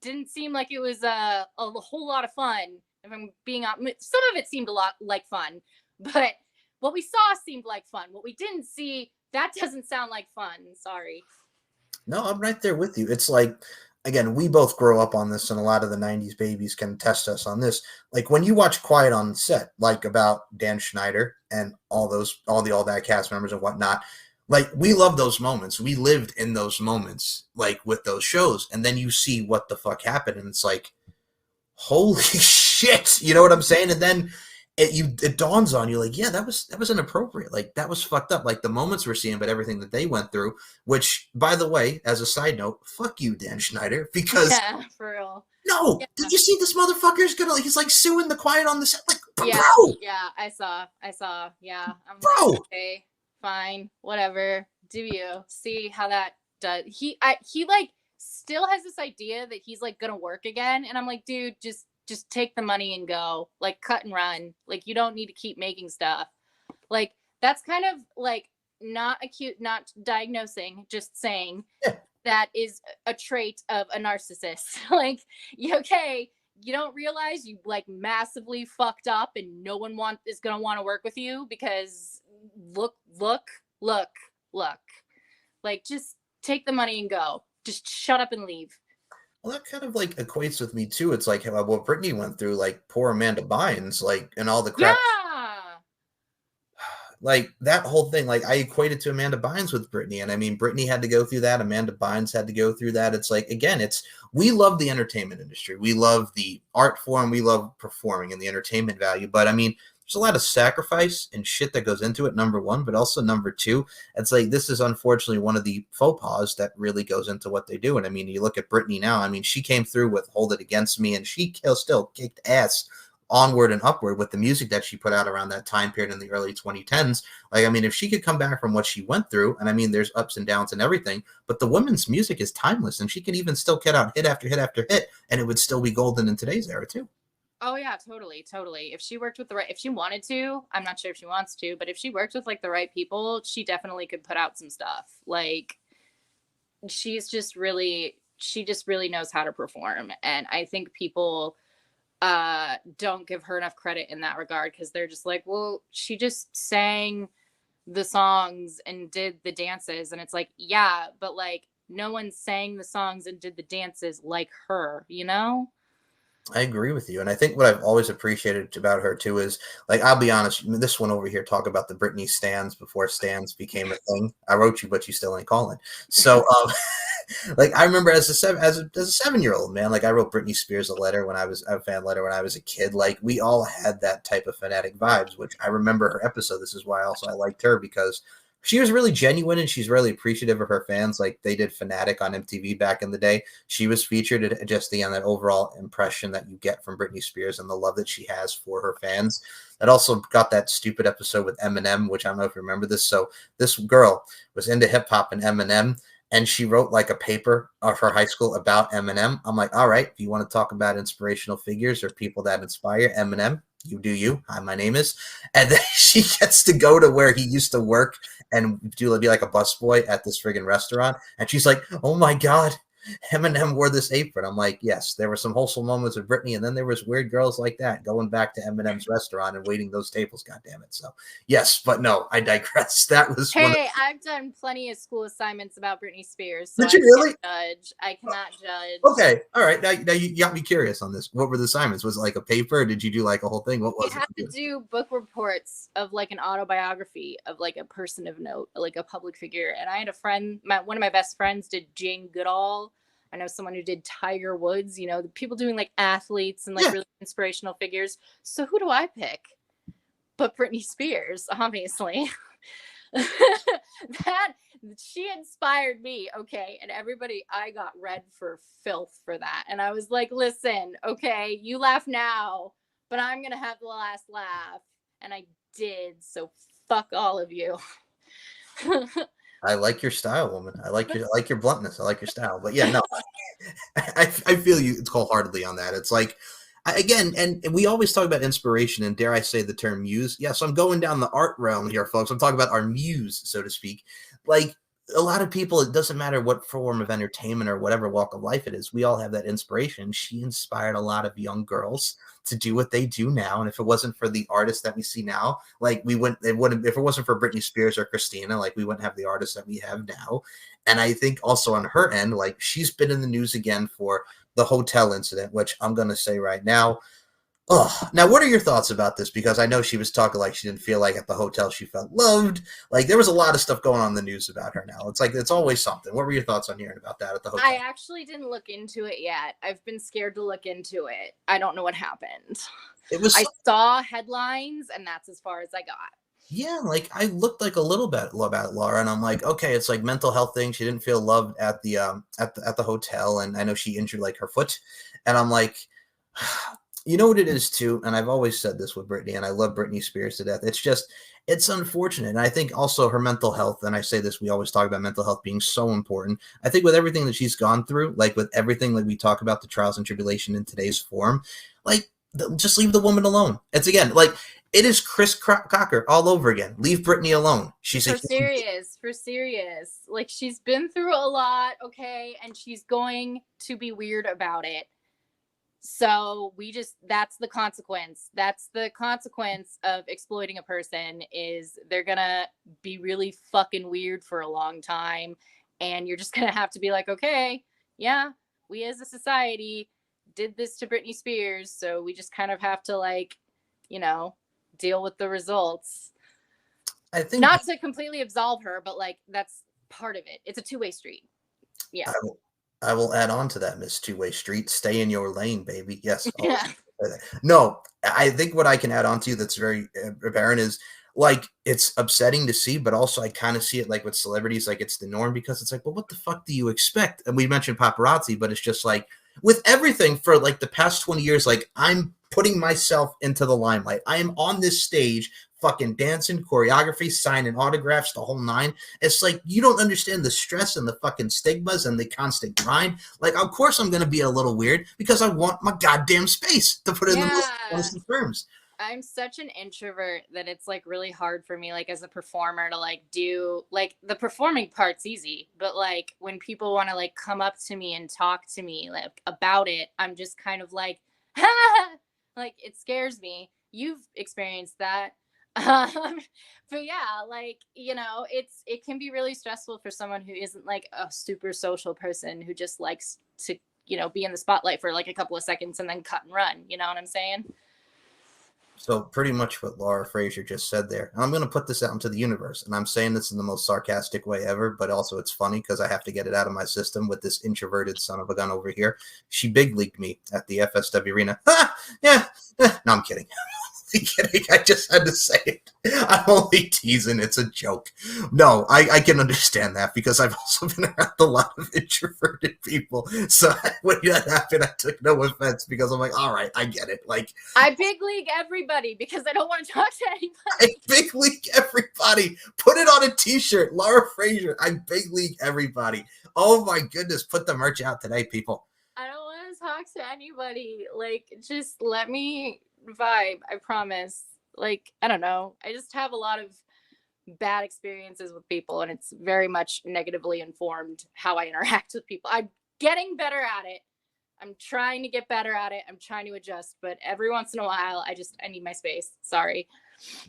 Didn't seem like it was a whole lot of fun. If I'm being honest, some of it seemed a lot like fun, but what we saw seemed like fun. What we didn't see, that doesn't sound like fun. Sorry. No, I'm right there with you. It's like, again, we both grow up on this, and a lot of the 90s babies can test us on this. Like, when you watch Quiet on Set, like about Dan Schneider and all that cast members and whatnot, like, we love those moments. We lived in those moments, like, with those shows. And then you see what the fuck happened, and it's like, holy shit. You know what I'm saying? And then it dawns on you, like, yeah, that was inappropriate. Like, that was fucked up. Like, the moments we're seeing, but everything that they went through, which, by the way, as a side note, fuck you, Dan Schneider, because Yeah, for real. no, Yeah. did you see this motherfucker's he's like suing the Quiet on the Set, like, Yeah, bro. yeah, I saw. Yeah, I'm Bro. like, okay, fine, whatever. Do you see how that does? He like still has this idea that he's like gonna work again, and I'm like, dude, just take the money and go, like, cut and run. Like, you don't need to keep making stuff. Like, that's kind of like not acute, not diagnosing, just saying Yeah. that is a trait of a narcissist. Like, okay, you don't realize you like massively fucked up and no one is gonna want to work with you because look, like, just take the money and go. Just shut up and leave. Well, that kind of like equates with me too. It's like what Britney went through, like poor Amanda Bynes, like, and all the crap. Yeah. Like, that whole thing, like, I equated to Amanda Bynes with Britney. And I mean, Britney had to go through that. Amanda Bynes had to go through that. It's like, again, we love the entertainment industry. We love the art form. We love performing and the entertainment value. But I mean, there's a lot of sacrifice and shit that goes into it, number one. But also, number two, it's like, this is unfortunately one of the faux pas that really goes into what they do. And I mean, you look at Britney now, I mean, she came through with Hold It Against Me, and she still kicked ass onward and upward with the music that she put out around that time period in the early 2010s. Like, I mean, if she could come back from what she went through, and I mean, there's ups and downs and everything, but the woman's music is timeless, and she can even still get out hit after hit after hit, and it would still be golden in today's era too. Oh yeah, totally. If she worked with if she wanted to, I'm not sure if she wants to, but if she worked with like the right people, she definitely could put out some stuff. Like, she just really knows how to perform, and I think people don't give her enough credit in that regard, because they're just like, well, she just sang the songs and did the dances, and it's like, yeah, but like, no one sang the songs and did the dances like her. I agree with you. And I think what I've always appreciated about her too is, like, I'll be honest, this one over here, talk about the Britney stands before stands became a thing. I wrote you, but you still ain't calling. So, like, I remember as a 7-year-old, man, like, I wrote Britney Spears a fan letter when I was a kid. Like, we all had that type of fanatic vibes, which I remember her episode. This is why also I liked her, because she was really genuine and she's really appreciative of her fans. Like, they did Fanatic on MTV back in the day. She was featured just on that overall impression that you get from Britney Spears and the love that she has for her fans. It also got that stupid episode with Eminem, which I don't know if you remember this. So this girl was into hip hop and Eminem, and she wrote like a paper of her high school about Eminem. I'm like, all right, if you want to talk about inspirational figures or people that inspire, Eminem, you do you. Hi, my name is. And then she gets to go to where he used to work and be like a busboy at this friggin' restaurant. And she's like, oh my God, Eminem wore this apron. I'm like, yes, there were some wholesome moments with Britney, and then there was weird girls like that going back to Eminem's restaurant and waiting those tables. God damn it. So yes, but no, I digress. That was Hey, I've done plenty of school assignments about Britney Spears, so Did you really? I cannot judge. Okay, all right. Now you got me curious on this. What were the assignments? Was it like a paper, or did you do like a whole thing? What was You have to do book reports of like an autobiography of like a person of note, like a public figure. And I had a friend, one of my best friends did Jane Goodall. I know someone who did Tiger Woods, the people doing like athletes and like really inspirational figures. So who do I pick? but Britney Spears, obviously. That she inspired me, okay? And everybody, I got red for filth for that. And I was like, listen, okay, you laugh now, but I'm gonna have the last laugh. And I did, so fuck all of you. I like your style, woman. I like your bluntness. I like your style. But yeah, no, I feel you wholeheartedly on that. It's like, again, and we always talk about inspiration, and dare I say the term muse. Yes, I'm going down the art realm here, folks. I'm talking about our muse, so to speak. Like a lot of people, it doesn't matter what form of entertainment or whatever walk of life it is. We all have that inspiration. She inspired a lot of young girls to do what they do now. And if it wasn't for the artists that we see now, like we wouldn't, it wouldn't, if it wasn't for Britney Spears or Christina, like we wouldn't have the artists that we have now. And I think also on her end, like she's been in the news again for the hotel incident, which I'm going to say right now. Oh, now what are your thoughts about this? Because I know she was talking like she didn't feel like at the hotel she felt loved. Like there was a lot of stuff going on in the news about her now. It's like it's always something. What were your thoughts on hearing about that at the hotel? I actually didn't look into it yet. I've been scared to look into it. I don't know what happened. It was I saw headlines, and that's as far as I got. Yeah, like I looked like a little bit about Laura, and I'm like, okay, it's like mental health thing. She didn't feel loved at the at the hotel, and I know she injured like her foot, and I'm like, you know what it is too, and I've always said this with Britney, and I love Britney Spears to death. It's just it's unfortunate, and I think also her mental health. And I say this, we always talk about mental health being so important. I think with everything that she's gone through, like with everything like we talk about the trials and tribulation in today's form, like just leave the woman alone. It's again like it is Chris Cocker all over again. Leave Britney alone. She's for serious. Like she's been through a lot, okay, and she's going to be weird about it. So that's the consequence. That's the consequence of exploiting a person is they're gonna be really fucking weird for a long time, and you're just gonna have to be like, okay, yeah, we as a society did this to Britney Spears, so we just kind of have to like, you know, deal with the results. I think not to completely absolve her, but like that's part of it. It's a two-way street. Yeah. I will add on to that, Miss Two-Way Street. Stay in your lane, baby. Yes. Yeah. No, I think what I can add on to that's very apparent is like it's upsetting to see, but also I kind of see it like with celebrities, like it's the norm because it's like, well, what the fuck do you expect? And we mentioned paparazzi, but it's just like with everything for like the past 20 years, like I'm putting myself into the limelight. I am on this stage fucking dancing, choreography, signing autographs, the whole nine. It's like you don't understand the stress and the fucking stigmas and the constant grind. Like, of course, I'm going to be a little weird because I want my goddamn space to put in the most terms. I'm such an introvert that it's like really hard for me, like as a performer, to like do like the performing part's easy, but like when people want to like come up to me and talk to me like about it, I'm just kind of like, like it scares me. You've experienced that. But yeah, like, you know, it can be really stressful for someone who isn't like a super social person who just likes to, you know, be in the spotlight for like a couple of seconds and then cut and run. You know what I'm saying? So pretty much what Laura Frazier just said there. And I'm going to put this out into the universe. And I'm saying this in the most sarcastic way ever, but also it's funny because I have to get it out of my system with this introverted son of a gun over here. She big leagued me at the FSW arena. Yeah. No, I'm kidding. Kidding. I just had to say it. I'm only teasing. It's a joke. No, I can understand that because I've also been around a lot of introverted people. So when that happened, I took no offense because I'm like, all right, I get it. Like I big league everybody because I don't want to talk to anybody. I big league everybody. Put it on a t-shirt. Laura Frazier. I big league everybody. Oh my goodness. Put the merch out today, people. I don't want to talk to anybody. Like, just let me vibe. I promise. Like, I don't know. I just have a lot of bad experiences with people, and it's very much negatively informed how I interact with people. I'm getting better at it. I'm trying to get better at it. I'm trying to adjust, but every once in a while, I need my space. Sorry.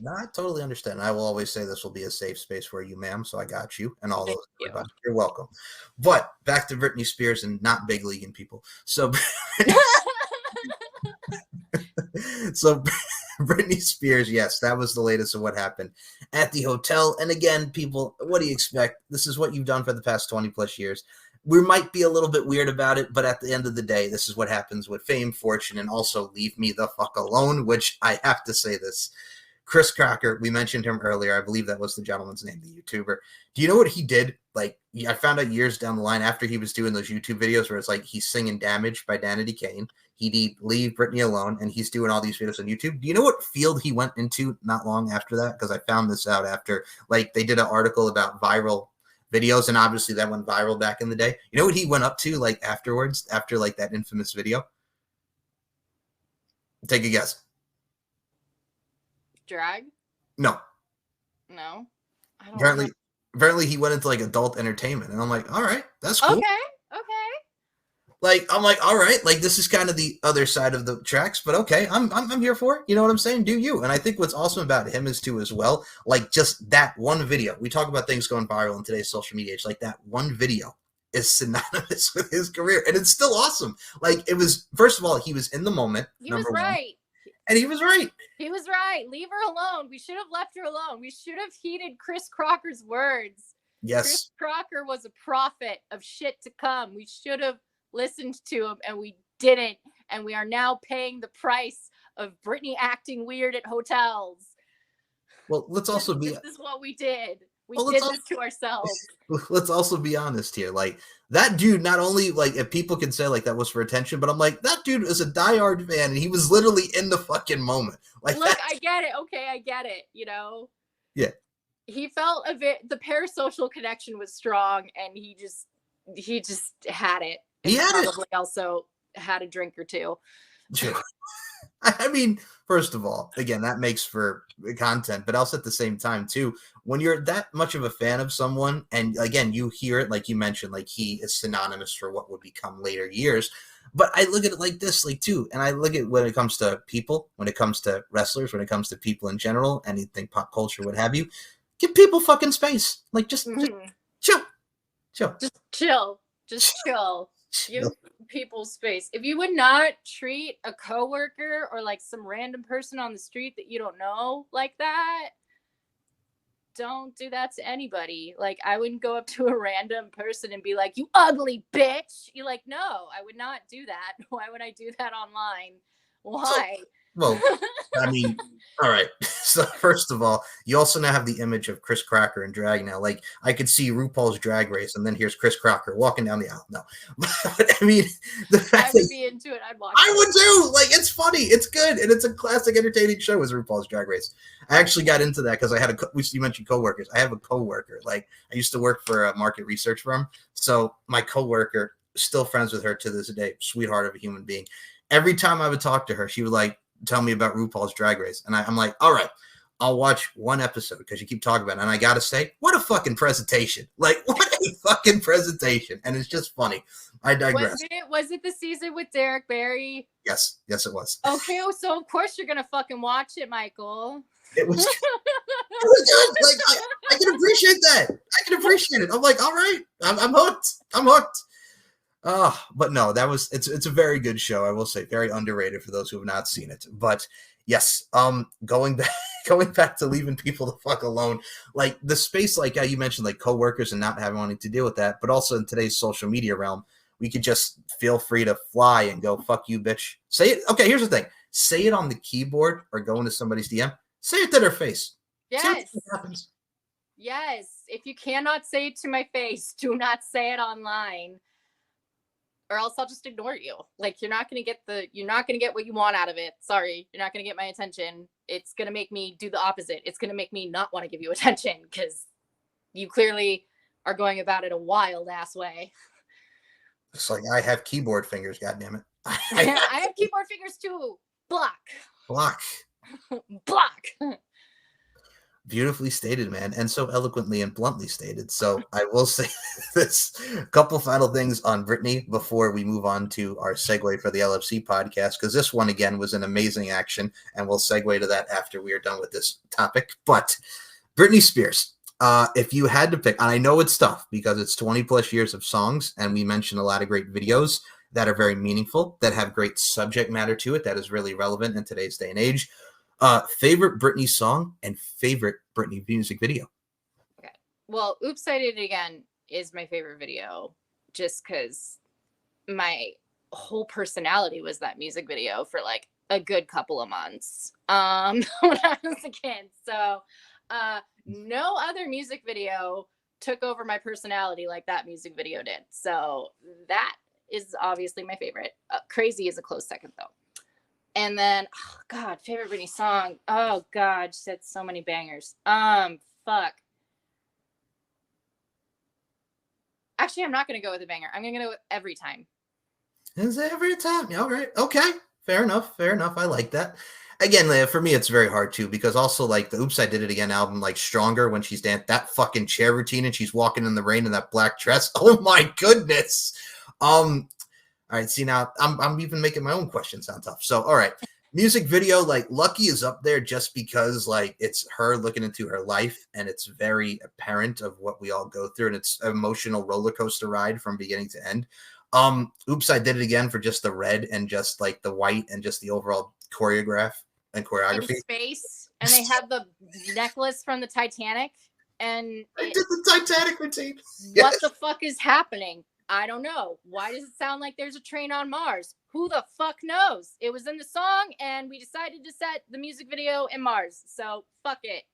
No, I totally understand. I will always say this will be a safe space for you, ma'am. So I got you and all those. You're welcome. But back to Britney Spears and not big leaguing people. So, so Britney Spears, yes, that was the latest of what happened at the hotel. And again, people, what do you expect? This is what you've done for the past 20 plus years. We might be a little bit weird about it, but at the end of the day, this is what happens with fame, fortune, and also leave me the fuck alone, which I have to say this. Chris Crocker, we mentioned him earlier. I believe that was the gentleman's name, the YouTuber. Do you know what he did? Like, I found out years down the line after he was doing those YouTube videos where it's like he's singing Damaged by Danity Kane. He'd leave Britney alone, and he's doing all these videos on YouTube. Do you know what field he went into not long after that? Because I found this out after, like, they did an article about viral videos, and obviously that went viral back in the day. You know what he went up to, like, afterwards, after, like, that infamous video? Take a guess. Drag? No. No. I don't Apparently, know. apparently he went into, like, adult entertainment, and I'm like, all right, that's cool. Okay. Like, I'm like, all right, like, this is kind of the other side of the tracks, but okay, I'm here for it. You know what I'm saying? Do you? And I think what's awesome about him is too as well, like, just that one video. We talk about things going viral in today's social media. It's like that one video is synonymous with his career, and it's still awesome. Like, it was, first of all, he was in the moment. He was right. And he was right. He was right. Leave her alone. We should have left her alone. We should have heeded Chris Crocker's words. Yes. Chris Crocker was a prophet of shit to come. We should have listened to him, and we didn't. And we are now paying the price of Britney acting weird at hotels. Well, let's also be. This is what we did. We did this to ourselves. Let's also be honest here. Like, that dude, not only, like, if people can say, like, that was for attention, but I'm like, that dude is a diehard fan, and he was literally in the fucking moment. Like, look, I get it. Okay, I get it. You know? Yeah. He felt the parasocial connection was strong, and he just had it. And he had probably also had a drink or two. True. I mean, first of all, again, that makes for content, but also at the same time, too, when you're that much of a fan of someone, and again, you hear it, like you mentioned, like he is synonymous for what would become later years. But I look at it like this, like, too, and I look at when it comes to people, when it comes to wrestlers, when it comes to people in general, anything pop culture, what have you, give people fucking space. Like, just chill. Just chill. Give people space. If you would not treat a coworker or like some random person on the street that you don't know like that, don't do that to anybody. Like, I wouldn't go up to a random person and be like, you ugly bitch. You're like, no, I would not do that. Why would I do that online? Why? Well, I mean, all right. So first of all, you also now have the image of Chris Crocker in drag now. Like, I could see RuPaul's Drag Race, and then here's Chris Crocker walking down the aisle. No, but I mean, the fact I would be into it. I'd watch. I would too. Like, it's funny, it's good, and it's a classic, entertaining show. As RuPaul's Drag Race, I actually got into that because I had you mentioned coworkers. I have a coworker. Like, I used to work for a market research firm, so my coworker, still friends with her to this day, sweetheart of a human being. Every time I would talk to her, she would like tell me about RuPaul's Drag Race. And I'm like, all right, I'll watch one episode because you keep talking about it. And I got to say, what a fucking presentation. Like, what a fucking presentation. And it's just funny. I digress. Was it the season with Derek Barry? Yes, it was. Okay, so of course you're going to fucking watch it, Michael. It was good. Like, I can appreciate that. I can appreciate it. I'm like, all right, I'm hooked. But no, it's a very good show. I will say, very underrated for those who have not seen it. But yes, going back to leaving people the fuck alone, like the space, like you mentioned, like coworkers and not having wanting to deal with that, but also in today's social media realm, we could just feel free to fly and go, fuck you, bitch. Say it. Okay, here's the thing. Say it on the keyboard or go into somebody's DM. Say it to their face. Yes. See what happens. Yes. If you cannot say it to my face, do not say it online. Or else I'll just ignore you. Like, you're not gonna get what you want out of it. Sorry, you're not gonna get my attention. It's gonna make me do the opposite. It's gonna make me not want to give you attention because you clearly are going about it a wild ass way. It's like I have keyboard fingers. God damn it! I have keyboard fingers too. Block. Beautifully stated, man, and so eloquently and bluntly stated. So I will say this: a couple final things on Britney before we move on to our segue for the LFC podcast, because this one again was an amazing action, and we'll segue to that after we are done with this topic. But Britney Spears, if you had to pick, and I know it's tough because it's 20 plus years of songs, and we mentioned a lot of great videos that are very meaningful, that have great subject matter to it, that is really relevant in today's day and age. Favorite Britney song and favorite Britney music video. Okay. Well, Oops, I Did It Again is my favorite video just because my whole personality was that music video for like a good couple of months when I was a kid. So no other music video took over my personality like that music video did. So that is obviously my favorite. Crazy is a close second though. And then, oh God, favorite Britney song. Oh God, she said so many bangers. Fuck. Actually, I'm not gonna go with a banger. I'm gonna go with Every Time. Is every time? All right. Okay. Fair enough. Fair enough. I like that. Again, for me, it's very hard too because also like the "Oops, I Did It Again" album, like Stronger when she's that fucking chair routine and she's walking in the rain in that black dress. Oh my goodness. All right. See now, I'm even making my own question sound tough. So all right, music video like Lucky is up there just because like it's her looking into her life and it's very apparent of what we all go through and it's an emotional roller coaster ride from beginning to end. Oops, I Did It Again for just the red and just like the white and just the overall choreography. In space, and they have the necklace from the Titanic, and I did the Titanic routine. What the fuck is happening? I don't know. Why does it sound like there's a train on Mars? Who the fuck knows? It was in the song, and we decided to set the music video in Mars, so fuck it.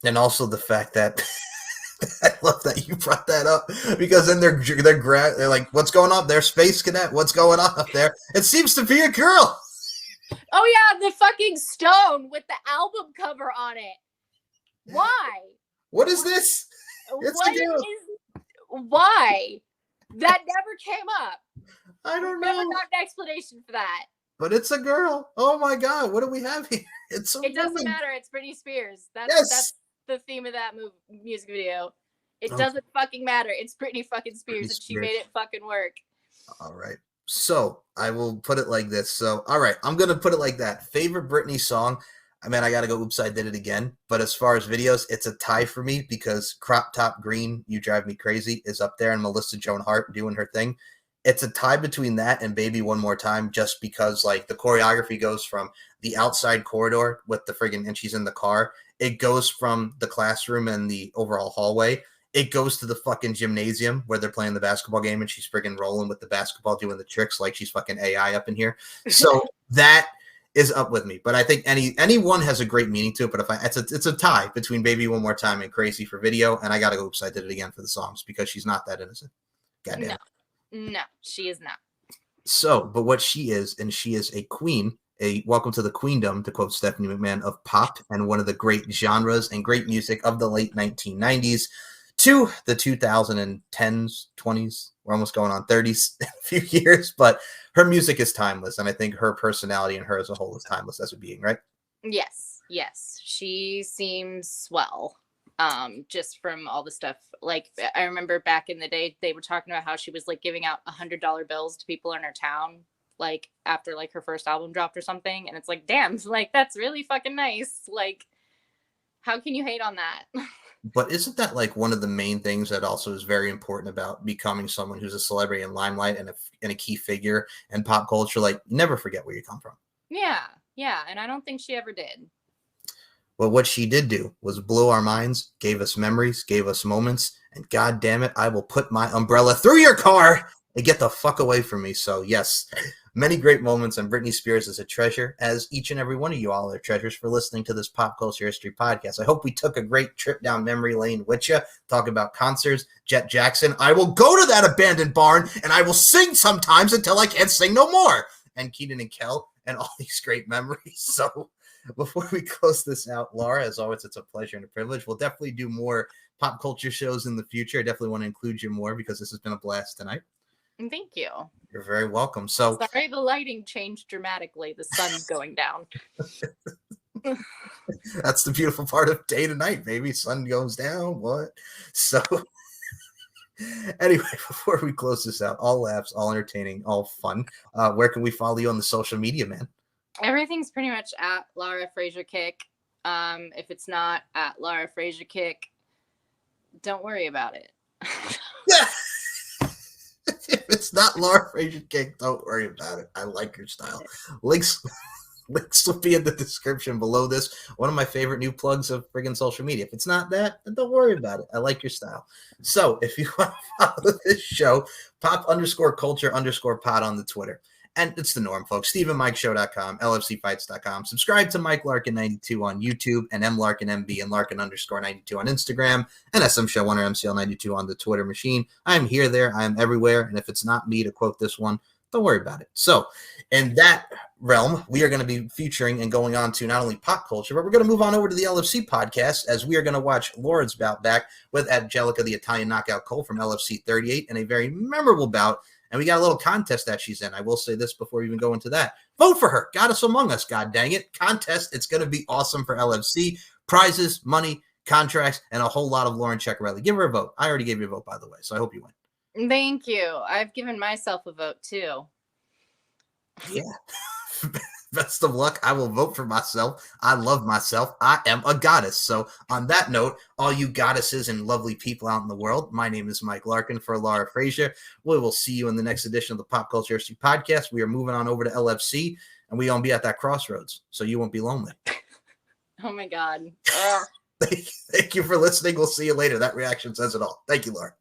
And also the fact that I love that you brought that up because then they're like, what's going on there, Space Cadet? What's going on up there? It seems to be a girl. Oh yeah, the fucking stone with the album cover on it. Why? What is this? Why? That never came up. I don't know. Never got an explanation for that. But it's a girl. Oh my God, what do we have here? It doesn't matter. It's Britney Spears. That's the theme of that music video. It doesn't fucking matter. It's Britney fucking Spears, and she made it fucking work. All right. So I will put it like this. So, all right, I'm going to put it like that. Favorite Britney song. I mean, I got to go Oops, I Did It Again. But as far as videos, it's a tie for me because Crop Top Green, You Drive Me Crazy is up there and Melissa Joan Hart doing her thing. It's a tie between that and Baby One More Time just because like the choreography goes from the outside corridor with the friggin' and she's in the car. It goes from the classroom and the overall hallway. It goes to the fucking gymnasium where they're playing the basketball game and she's friggin' rolling with the basketball, doing the tricks like she's fucking AI up in here. So that is up with me. But I think anyone has a great meaning to it. But it's a tie between Baby One More Time and Crazy for video. And I got to go Oops, I Did It Again for the songs because she's not that innocent. Goddamn. No, she is not. So, but what she is, and she is a queen, a welcome to the queendom, to quote Stephanie McMahon, of pop and one of the great genres and great music of the late 1990s. To the 2010s, 20s, we're almost going on 30s in a few years, but her music is timeless, and I think her personality and her as a whole is timeless as a being, right? Yes, she seems swell. Just from all the stuff, like I remember back in the day, they were talking about how she was like giving out $100 bills to people in her town, like after like her first album dropped or something, and it's like, damn, like that's really fucking nice. Like, how can you hate on that? But isn't that like one of the main things that also is very important about becoming someone who's a celebrity in limelight and a key figure in pop culture? Like, never forget where you come from. Yeah, and I don't think she ever did. Well, what she did do was blow our minds, gave us memories, gave us moments, and God damn it, I will put my umbrella through your car and get the fuck away from me. So yes, many great moments, and Britney Spears is a treasure, as each and every one of you all are treasures for listening to this Pop Culture History podcast. I hope we took a great trip down memory lane with you, talk about concerts, Jet Jackson. I will go to that abandoned barn, and I will sing sometimes until I can't sing no more. And Keaton and Kel, and all these great memories. So before we close this out, Laura, as always, it's a pleasure and a privilege. We'll definitely do more pop culture shows in the future. I definitely want to include you more because this has been a blast tonight. Thank you. You're very welcome. So sorry, the lighting changed dramatically. The sun's going down. That's the beautiful part of day to night, baby. Sun goes down. What? So anyway, before we close this out, all laughs, all entertaining, all fun. Where can we follow you on the social media, man? Everything's pretty much at Laura Fraser Kick. If it's not at Laura Fraser Kick, don't worry about it. Yeah. If it's not Laura Fraser Kick, don't worry about it. I like your style. Links will be in the description below this. One of my favorite new plugs of friggin' social media. If it's not that, then don't worry about it. I like your style. So if you want to follow this show, pop_culture_pod on the Twitter. And it's the norm, folks. StevenMikeShow.com, LFCfights.com. Subscribe to Mike Larkin92 on YouTube and MLarkinMB and Larkin_92 on Instagram and SM Show 1 or MCL92 on the Twitter machine. I am here, there. I am everywhere. And if it's not me, to quote this one, don't worry about it. So in that realm, we are going to be featuring and going on to not only pop culture, but we're going to move on over to the LFC podcast as we are going to watch Lauren's bout back with Angelica, the Italian knockout Cole from LFC 38, in a very memorable bout. And we got a little contest that she's in. I will say this before we even go into that. Vote for her. Goddess Among Us, god dang it. Contest. It's going to be awesome for LFC. Prizes, money, contracts, and a whole lot of Lauren Ceccarelli. Give her a vote. I already gave you a vote, by the way, so I hope you win. Thank you. I've given myself a vote, too. Yeah. Best of luck. I will vote for myself. I love myself. I am a goddess. So on that note, all you goddesses and lovely people out in the world, my name is Mike Larkin for Laura Frazier. We will see you in the next edition of the Pop Culture FC podcast. We are moving on over to LFC, and we won't be at that crossroads, so you won't be lonely. Oh, my God. Thank you for listening. We'll see you later. That reaction says it all. Thank you, Laura.